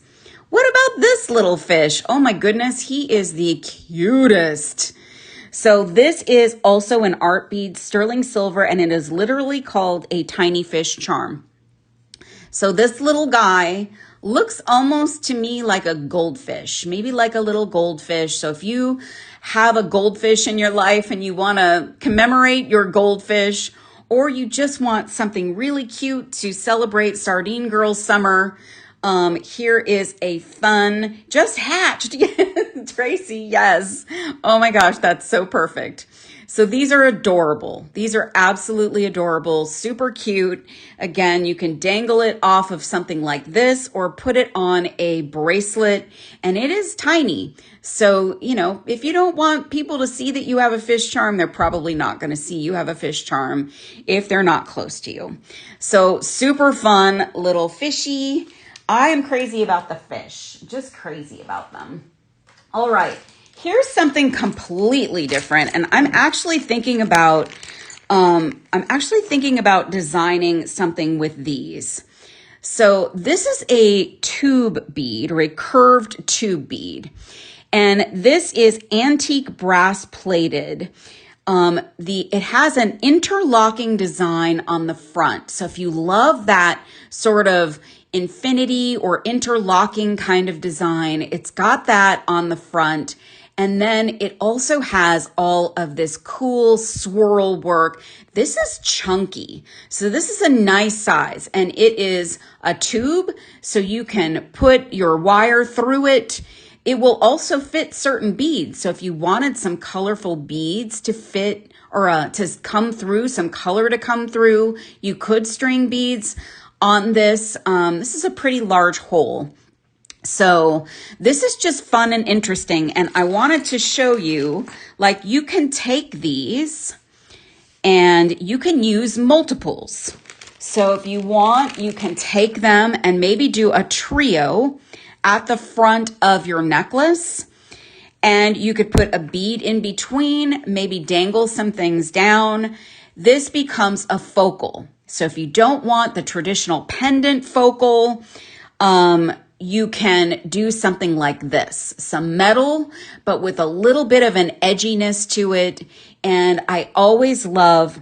What about this little fish? Oh my goodness, he is the cutest. So this is also an art bead, sterling silver, and it is literally called a tiny fish charm. So this little guy looks almost to me like a goldfish, maybe like a little goldfish. So if you have a goldfish in your life and you want to commemorate your goldfish, or you just want something really cute to celebrate Sardine Girl Summer, here is a fun, just hatched, Tracy, yes. Oh my gosh, that's so perfect. So these are adorable. These are absolutely adorable, super cute. Again, you can dangle it off of something like this or put it on a bracelet, and it is tiny. So, you know, if you don't want people to see that you have a fish charm, they're probably not going to see you have a fish charm if they're not close to you. So super fun little fishy. I am crazy about the fish, just crazy about them. All right, here's something completely different, and I'm actually thinking about designing something with these. So this is a tube bead, or a curved tube bead, and this is antique brass plated. It has an interlocking design on the front. So if you love that sort of infinity or interlocking kind of design, it's got that on the front. And then it also has all of this cool swirl work. This is chunky. So this is a nice size, and it is a tube, so you can put your wire through it. It will also fit certain beads. So if you wanted some colorful beads to fit, or to come through, some color to come through, you could string beads on this. This is a pretty large hole. So this is just fun and interesting. And I wanted to show you, like, you can take these and you can use multiples. So if you want, you can take them and maybe do a trio at the front of your necklace. And you could put a bead in between, maybe dangle some things down. This becomes a focal. So if you don't want the traditional pendant focal, you can do something like this, some metal, but with a little bit of an edginess to it. And I always love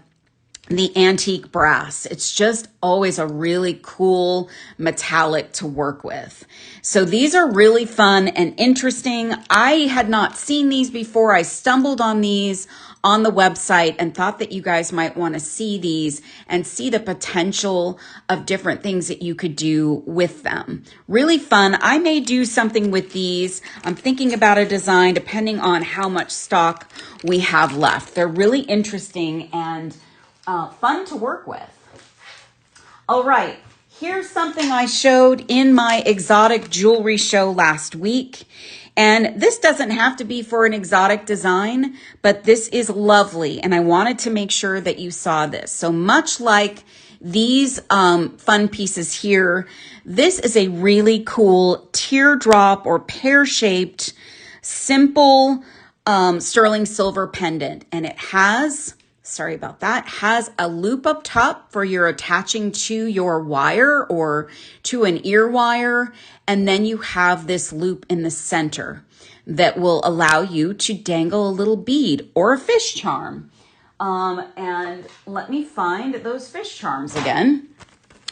the antique brass. It's just always a really cool metallic to work with. So these are really fun and interesting. I had not seen these before. I stumbled on these on the website and thought that you guys might want to see these and see the potential of different things that you could do with them. Really fun. I may do something with these. I'm thinking about a design depending on how much stock we have left. They're really interesting and fun to work with. All right, here's something I showed in my exotic jewelry show last week. And this doesn't have to be for an exotic design, but this is lovely. And I wanted to make sure that you saw this. So much like these fun pieces here, this is a really cool teardrop or pear-shaped, simple sterling silver pendant. And it has, sorry about that, has a loop up top for your attaching to your wire or to an ear wire. And then you have this loop in the center that will allow you to dangle a little bead or a fish charm. And let me find those fish charms again.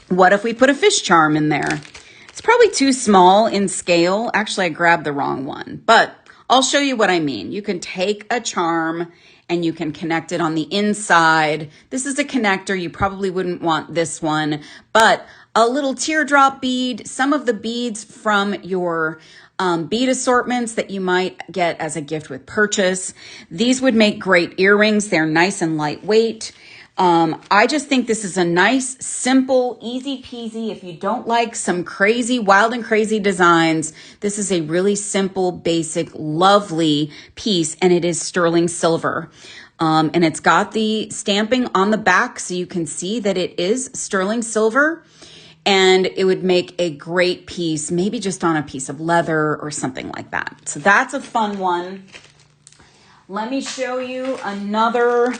What if we put a fish charm in there? It's probably too small in scale. Actually, I grabbed the wrong one, but I'll show you what I mean. You can take a charm and you can connect it on the inside. This is a connector. You probably wouldn't want this one, but a little teardrop bead, some of the beads from your bead assortments that you might get as a gift with purchase. These would make great earrings. They're nice and lightweight. I just think this is a nice, simple, easy peasy. If you don't like some crazy, wild and crazy designs, this is a really simple, basic, lovely piece, and it is sterling silver. And it's got the stamping on the back so you can see that it is sterling silver. And it would make a great piece, maybe just on a piece of leather or something like that. So that's a fun one. Let me show you another.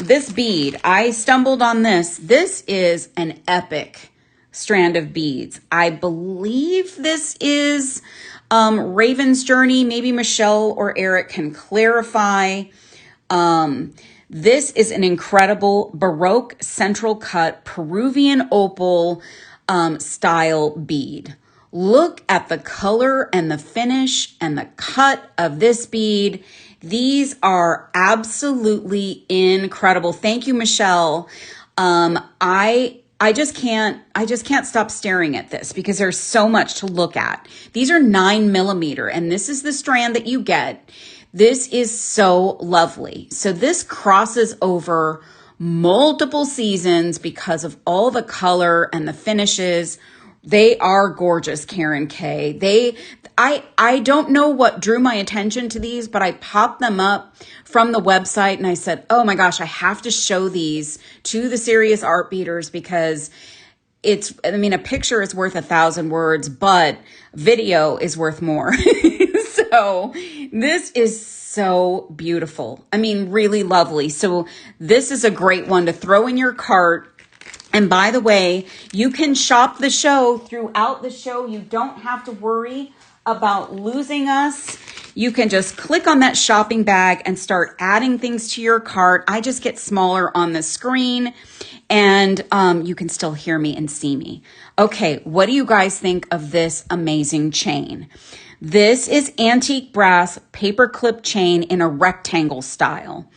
This bead, I stumbled on this. This is an epic strand of beads. I believe this is Raven's Journey. Maybe Michelle or Eric can clarify. This is an incredible Baroque central cut Peruvian opal style bead. Look at the color and the finish and the cut of this bead. These are absolutely incredible. Thank you, Michelle. I just can't stop staring at this because there's so much to look at. These are 9mm, and this is the strand that you get. This is so lovely. So this crosses over multiple seasons because of all the color and the finishes. They are gorgeous, Karen K. I don't know what drew my attention to these, but I popped them up from the website and I said, oh my gosh, I have to show these to the serious art beaters because a picture is worth 1,000 words, but video is worth more. So this is so beautiful. Really lovely. So this is a great one to throw in your cart. And by the way, you can shop the show throughout the show. You don't have to worry about losing us. You can just click on that shopping bag and start adding things to your cart. I just get smaller on the screen and you can still hear me and see me. Okay, what do you guys think of this amazing chain? This is antique brass paperclip chain in a rectangle style.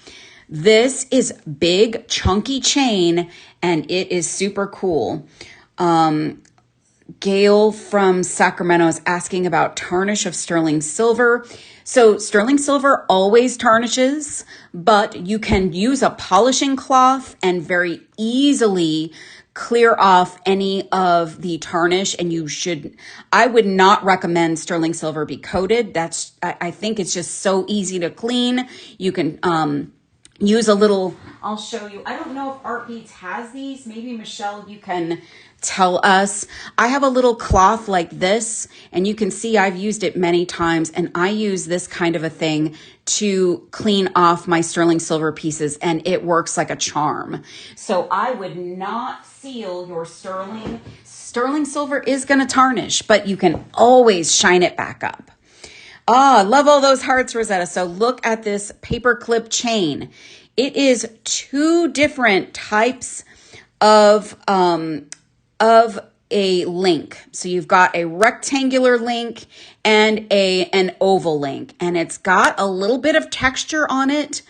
This is big, chunky chain, and it is super cool. Gail from Sacramento is asking about tarnish of sterling silver. So sterling silver always tarnishes, but you can use a polishing cloth and very easily clear off any of the tarnish. And I would not recommend sterling silver be coated. I think it's just so easy to clean. You can use a little, I'll show you. I don't know if Art Beads has these. Maybe Michelle, you can tell us. I have a little cloth like this, and you can see I've used it many times, and I use this kind of a thing to clean off my sterling silver pieces, and it works like a charm. So I would not seal your sterling. Sterling silver is going to tarnish, but you can always shine it back up. Love all those hearts, Rosetta. So look at this paper clip chain. It is two different types of a link. So you've got a rectangular link and an oval link, and it's got a little bit of texture on it.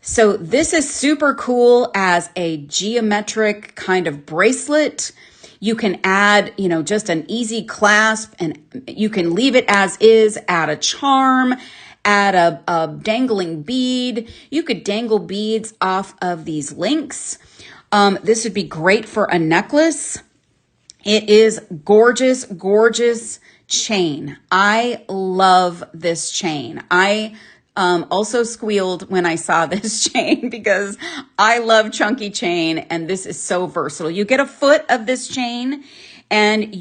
So this is super cool as a geometric kind of bracelet. You can add, just an easy clasp, and you can leave it as is, add a charm, add a dangling bead. You could dangle beads off of these links. This would be great for a necklace. It is gorgeous, gorgeous chain. I love this chain. I also squealed when I saw this chain because I love chunky chain, and this is so versatile. You get a foot of this chain, and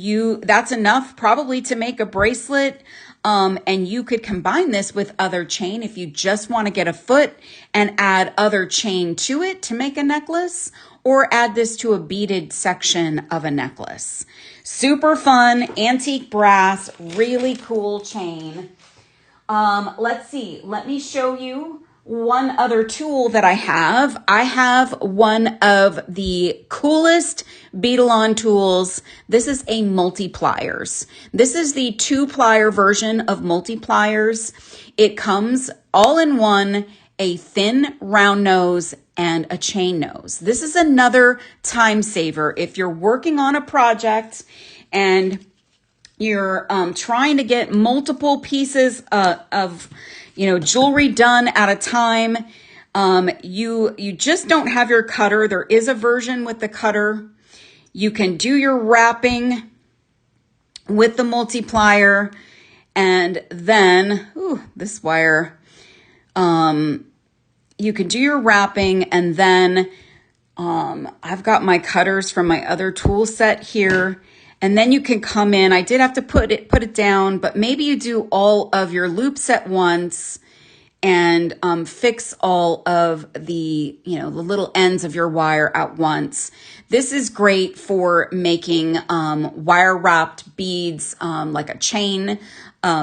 that's enough probably to make a bracelet. And you could combine this with other chain if you just want to get a foot and add other chain to it to make a necklace, or add this to a beaded section of a necklace. Super fun, antique brass, really cool chain. Let's see. Let me show you one other tool that I have. I have one of the coolest bead-along tools. This is a multipliers. This is the 2-plier version of multipliers. It comes all in one, a thin round nose and a chain nose. This is another time saver. If you're working on a project and you're trying to get multiple pieces of jewelry done at a time, you just don't have your cutter. There is a version with the cutter. You can do your wrapping with the multiplier, and then this wire, you can do your wrapping, and then I've got my cutters from my other tool set here. And then you can come in. I did have to put it down, but maybe you do all of your loops at once and fix all of the little ends of your wire at once. This is great for making wire wrapped beads, like a chain,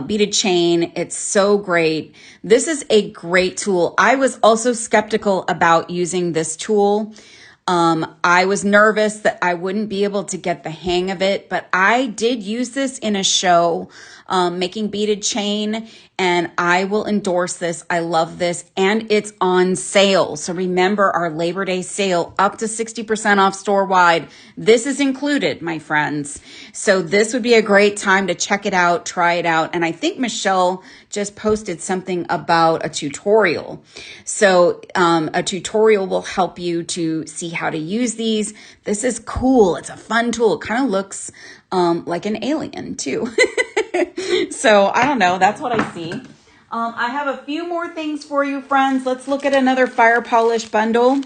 beaded chain. It's so great. This is a great tool. I was also skeptical about using this tool. I was nervous that I wouldn't be able to get the hang of it, but I did use this in a show, making beaded chain, and I will endorse this. I love this, and it's on sale. So remember our Labor Day sale, up to 60% off store-wide. This is included, my friends. So this would be a great time to check it out, try it out. And I think Michelle just posted something about a tutorial. So a tutorial will help you to see how to use these. This is cool. It's a fun tool. It kind of looks like an alien too. So I don't know. That's what I see. I have a few more things for you, friends. Let's look at another fire polish bundle.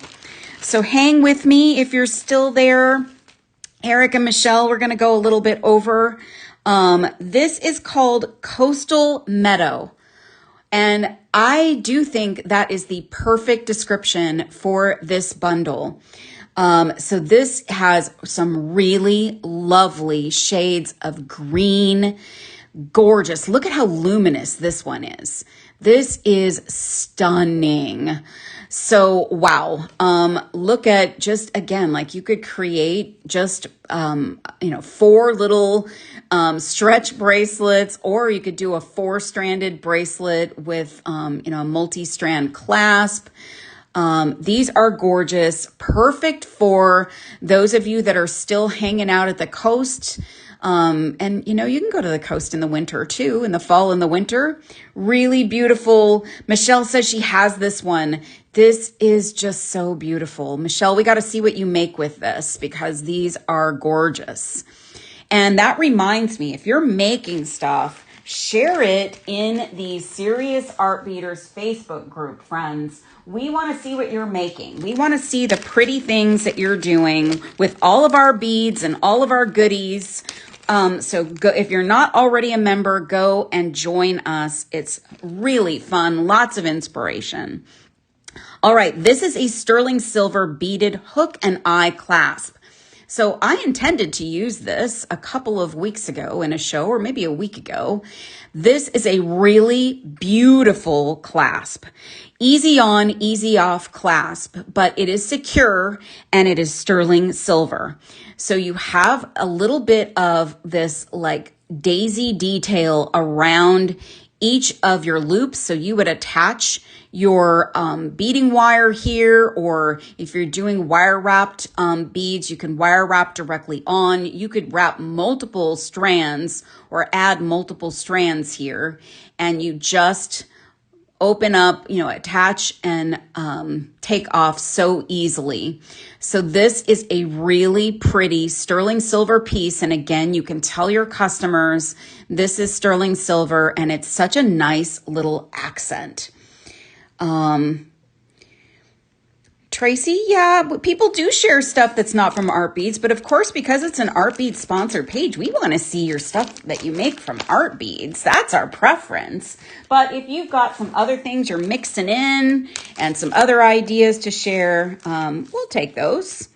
So hang with me if you're still there. Eric and Michelle, we're going to go a little bit over. This is called Coastal Meadow. And I do think that is the perfect description for this bundle. So this has some really lovely shades of green, gorgeous. Look at how luminous this one is. This is stunning. So, wow. Look at just, again, like you could create just, 4 little stretch bracelets, or you could do a 4-stranded bracelet with, a multi-strand clasp. These are gorgeous, perfect for those of you that are still hanging out at the coast. And you know, you can go to the coast in the winter too, in the fall and the winter. Really beautiful. Michelle says she has this one. This is just so beautiful. Michelle, we got to see what you make with this because these are gorgeous. And that reminds me, if you're making stuff, share it in the Serious Art Beaders Facebook group, friends. We want to see what you're making. We want to see the pretty things that you're doing with all of our beads and all of our goodies. So go, if you're not already a member, go and join us. It's really fun, lots of inspiration. All right, this is a sterling silver beaded hook and eye clasp. So I intended to use this a couple of weeks ago in a show, or maybe a week ago. This is a really beautiful clasp. Easy on, easy off clasp, but it is secure and it is sterling silver. So you have a little bit of this like daisy detail around each of your loops. So you would attach your beading wire here, or if you're doing wire wrapped beads, you can wire wrap directly on. You could wrap multiple strands or add multiple strands here, and you just open up, you know, attach and take off so easily. So this is a really pretty sterling silver piece. And again, you can tell your customers this is sterling silver and it's such a nice little accent. Tracy, yeah, people do share stuff that's not from Art Beads, but of course, because it's an Art Beads sponsored page, we want to see your stuff that you make from Art Beads. That's our preference. But if you've got some other things you're mixing in and some other ideas to share, we'll take those.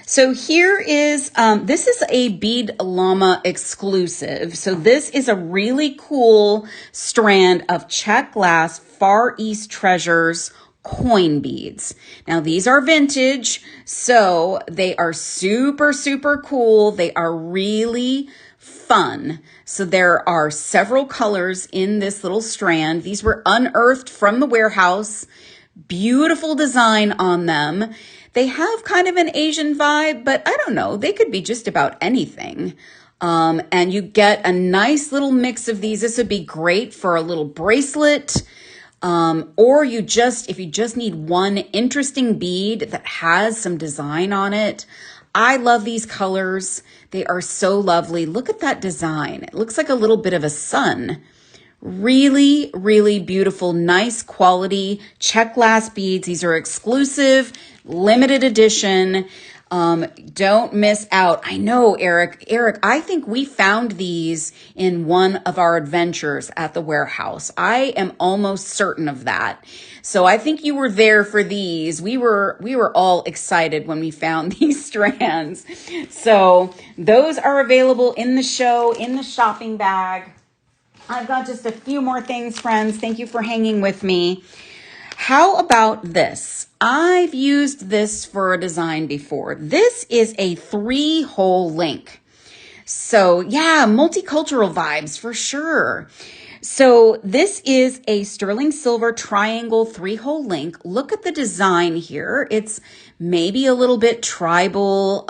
So here is, this is a Bead Llama exclusive. So this is a really cool strand of Czech glass Far East Treasures coin beads. Now these are vintage, so they are super, super cool. They are really fun. So there are several colors in this little strand. These were unearthed from the warehouse. Beautiful design on them. They have kind of an Asian vibe, but I don't know. They could be just about anything. And you get a nice little mix of these. This would be great for a little bracelet. Or if you just need one interesting bead that has some design on it. I love these colors. They are so lovely. Look at that design. It looks like a little bit of a sun. Really, really beautiful, nice quality Czech glass beads. These are exclusive, limited edition. Don't miss out. I know, Eric. Eric, I think we found these in one of our adventures at the warehouse. I am almost certain of that. So I think you were there for these. We were all excited when we found these strands. So those are available in the show, in the shopping bag. I've got just a few more things, friends. Thank you for hanging with me. How about this? I've used this for a design before. This is a 3-hole link. So yeah, multicultural vibes for sure. So this is a sterling silver triangle 3-hole link. Look at the design here. It's maybe a little bit tribal.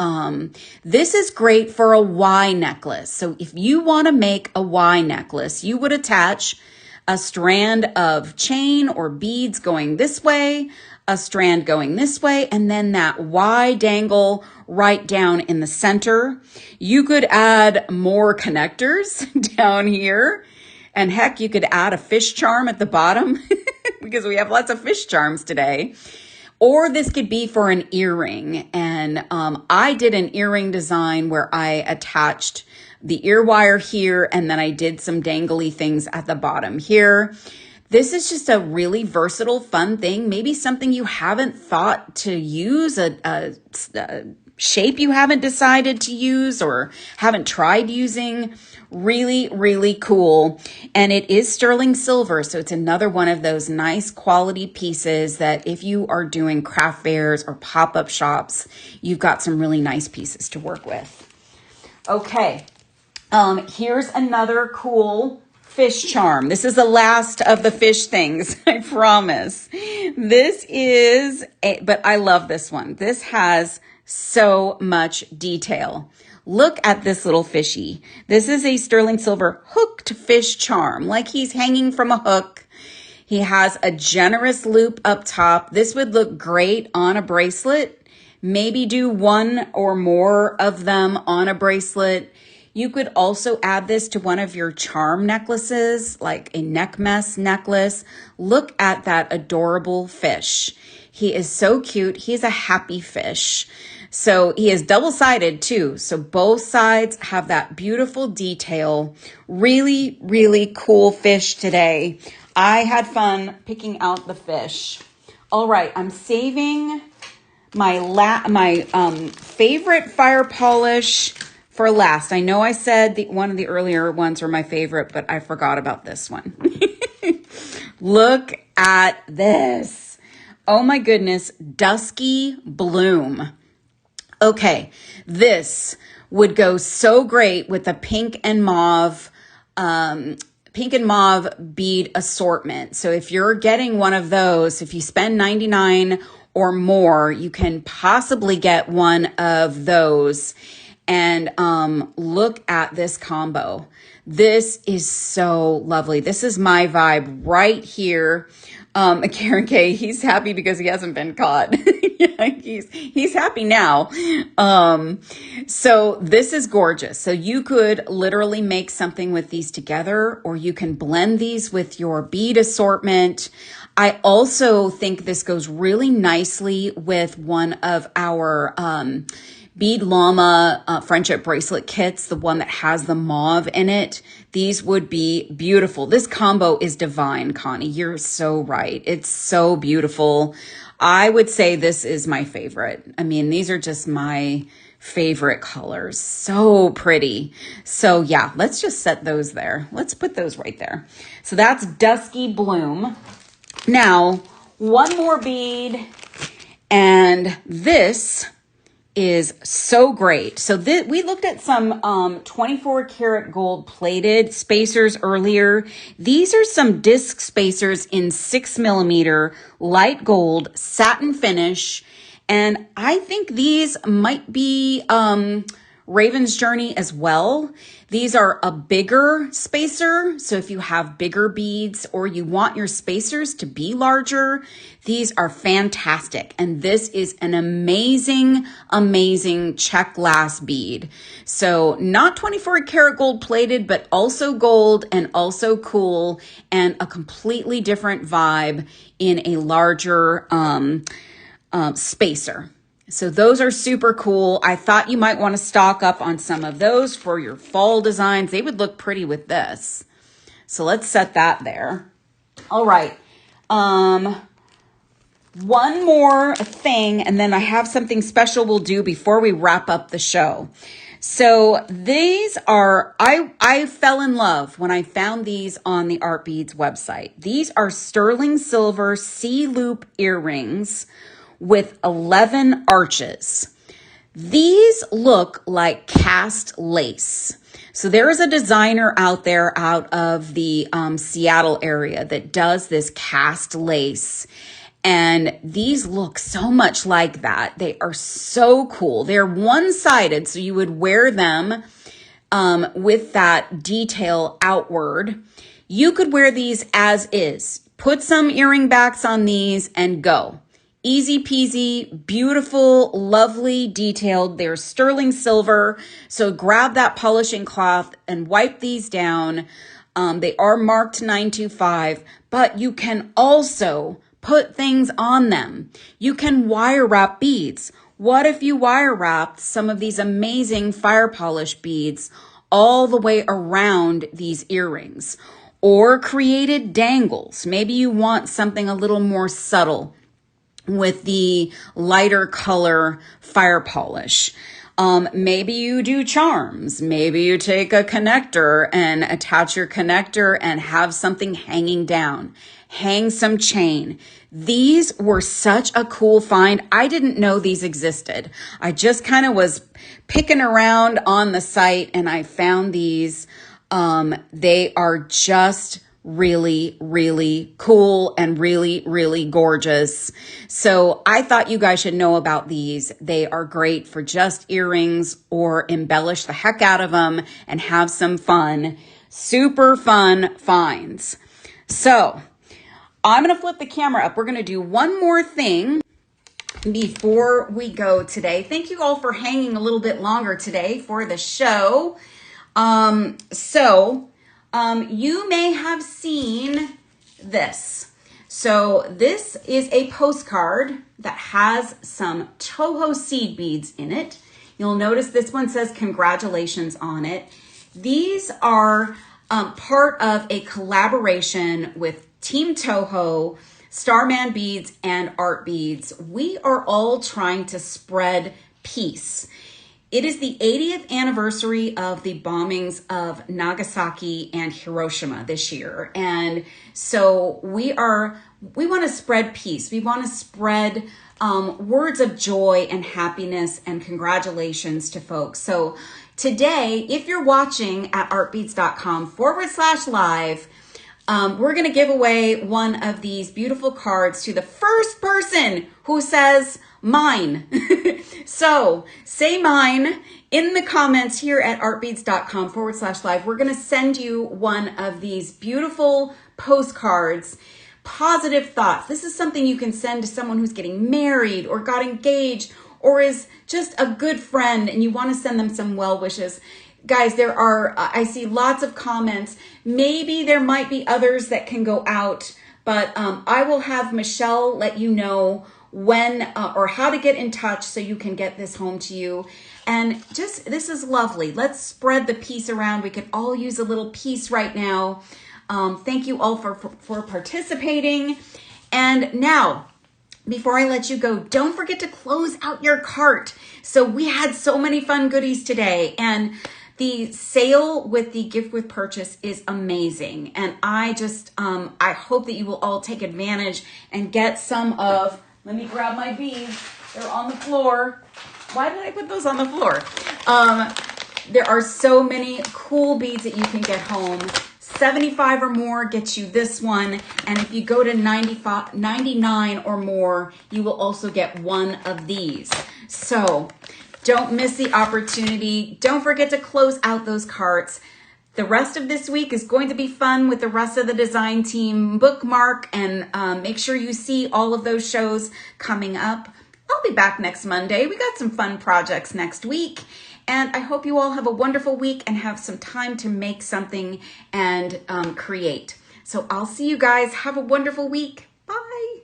This is great for a Y necklace. So if you want to make a Y necklace, you would attach a strand of chain or beads going this way, a strand going this way, and then that Y dangle right down in the center. You could add more connectors down here. And heck, you could add a fish charm at the bottom because we have lots of fish charms today. Or this could be for an earring. And I did an earring design where I attached the ear wire here, and then I did some dangly things at the bottom here. This is just a really versatile, fun thing. Maybe something you haven't thought to use, a shape you haven't decided to use or haven't tried using. Really, really cool. And it is sterling silver. So it's another one of those nice quality pieces that if you are doing craft fairs or pop-up shops, you've got some really nice pieces to work with. Okay. Here's another cool fish charm. This is the last of the fish things, I promise. This is, but I love this one. This has so much detail. Look at this little fishy. This is a sterling silver hooked fish charm, like he's hanging from a hook. He has a generous loop up top. This would look great on a bracelet. Maybe do one or more of them on a bracelet. You could also add this to one of your charm necklaces, like a neck mess necklace. Look at that adorable fish. He is so cute. He's a happy fish. So he is double-sided too. So both sides have that beautiful detail. Really, really cool fish today. I had fun picking out the fish. All right, I'm saving my favorite fire polish for last. I know I said one of the earlier ones were my favorite, but I forgot about this one. Look at this. Oh my goodness, Dusky Bloom. Okay, this would go so great with the pink and mauve bead assortment. So if you're getting one of those, if you spend $99 or more, you can possibly get one of those. And look at this combo. This is so lovely. This is my vibe right here. Karen K, he's happy because he hasn't been caught. Yeah, he's happy now. So this is gorgeous. So you could literally make something with these together, or you can blend these with your bead assortment. I also think this goes really nicely with one of our Bead Llama friendship bracelet kits, the one that has the mauve in it. These would be beautiful. This combo is divine, Connie. You're so right. It's so beautiful. I would say this is my favorite. I mean, these are just my favorite colors. So pretty. So yeah, let's just set those there. Let's put those right there. So that's Dusky Bloom. Now, one more bead, and this is so great. So we looked at some 24 karat gold plated spacers earlier. These are some disc spacers in 6mm light gold satin finish. And I think these might be Raven's Journey as well. These are a bigger spacer. So if you have bigger beads or you want your spacers to be larger, these are fantastic. And this is an amazing, amazing check glass bead. So not 24 karat gold plated, but also gold and also cool and a completely different vibe in a larger spacer. So those are super cool. I thought you might want to stock up on some of those for your fall designs. They would look pretty with this. So let's set that there. All right. One more thing, and then I have something special we'll do before we wrap up the show. So these are, I fell in love when I found these on the Art Beads website. These are sterling silver C-loop earrings with 11 arches. These look like cast lace. So there is a designer out there out of the Seattle area that does this cast lace. And these look so much like that. They are so cool. They're one-sided, so you would wear them with that detail outward. You could wear these as is. Put some earring backs on these and go. Easy peasy, beautiful, lovely, detailed. They're sterling silver. So grab that polishing cloth and wipe these down. They are marked 925, but you can also put things on them. You can wire wrap beads. What if you wire wrapped some of these amazing fire polish beads all the way around these earrings, or created dangles? Maybe you want something a little more subtle with the lighter color fire polish. Maybe you do charms. Maybe you take a connector and attach your connector and have something hanging down. Hang some chain. These were such a cool find. I didn't know these existed. I just kind of was picking around on the site and I found these. They are just really, really cool and really, really gorgeous. So I thought you guys should know about these. They are great for just earrings or embellish the heck out of them and have some fun. Super fun finds. So I'm going to flip the camera up. We're going to do one more thing before we go today. Thank you all for hanging a little bit longer today for the show. You may have seen this. So this is a postcard that has some Toho seed beads in it. You'll notice this one says congratulations on it. These are part of a collaboration with Team Toho, Starman Beads, and Art Beads. We are all trying to spread peace. It is the 80th anniversary of the bombings of Nagasaki and Hiroshima this year. And so we want to spread peace. We want to spread words of joy and happiness and congratulations to folks. So today, if you're watching at artbeads.com/live, we're going to give away one of these beautiful cards to the first person who says mine. So say mine in the comments here at artbeads.com/live. We're going to send you one of these beautiful postcards, positive thoughts. This is something you can send to someone who's getting married or got engaged or is just a good friend and you want to send them some well wishes. Guys, I see lots of comments. Maybe there might be others that can go out, but I will have Michelle let you know when or how to get in touch so you can get this home to you. And this is lovely. Let's spread the peace around. We could all use a little peace right now. Thank you all for participating. And now, before I let you go, don't forget to close out your cart. So we had so many fun goodies today, and the sale with the gift with purchase is amazing. And I hope that you will all take advantage and get some of, let me grab my beads. They're on the floor. Why did I put those on the floor? There are so many cool beads that you can get home. 75 or more gets you this one. And if you go to 99 or more, you will also get one of these. So don't miss the opportunity. Don't forget to close out those carts. The rest of this week is going to be fun with the rest of the design team. Bookmark and make sure you see all of those shows coming up. I'll be back next Monday. We got some fun projects next week. And I hope you all have a wonderful week and have some time to make something and create. So I'll see you guys. Have a wonderful week. Bye.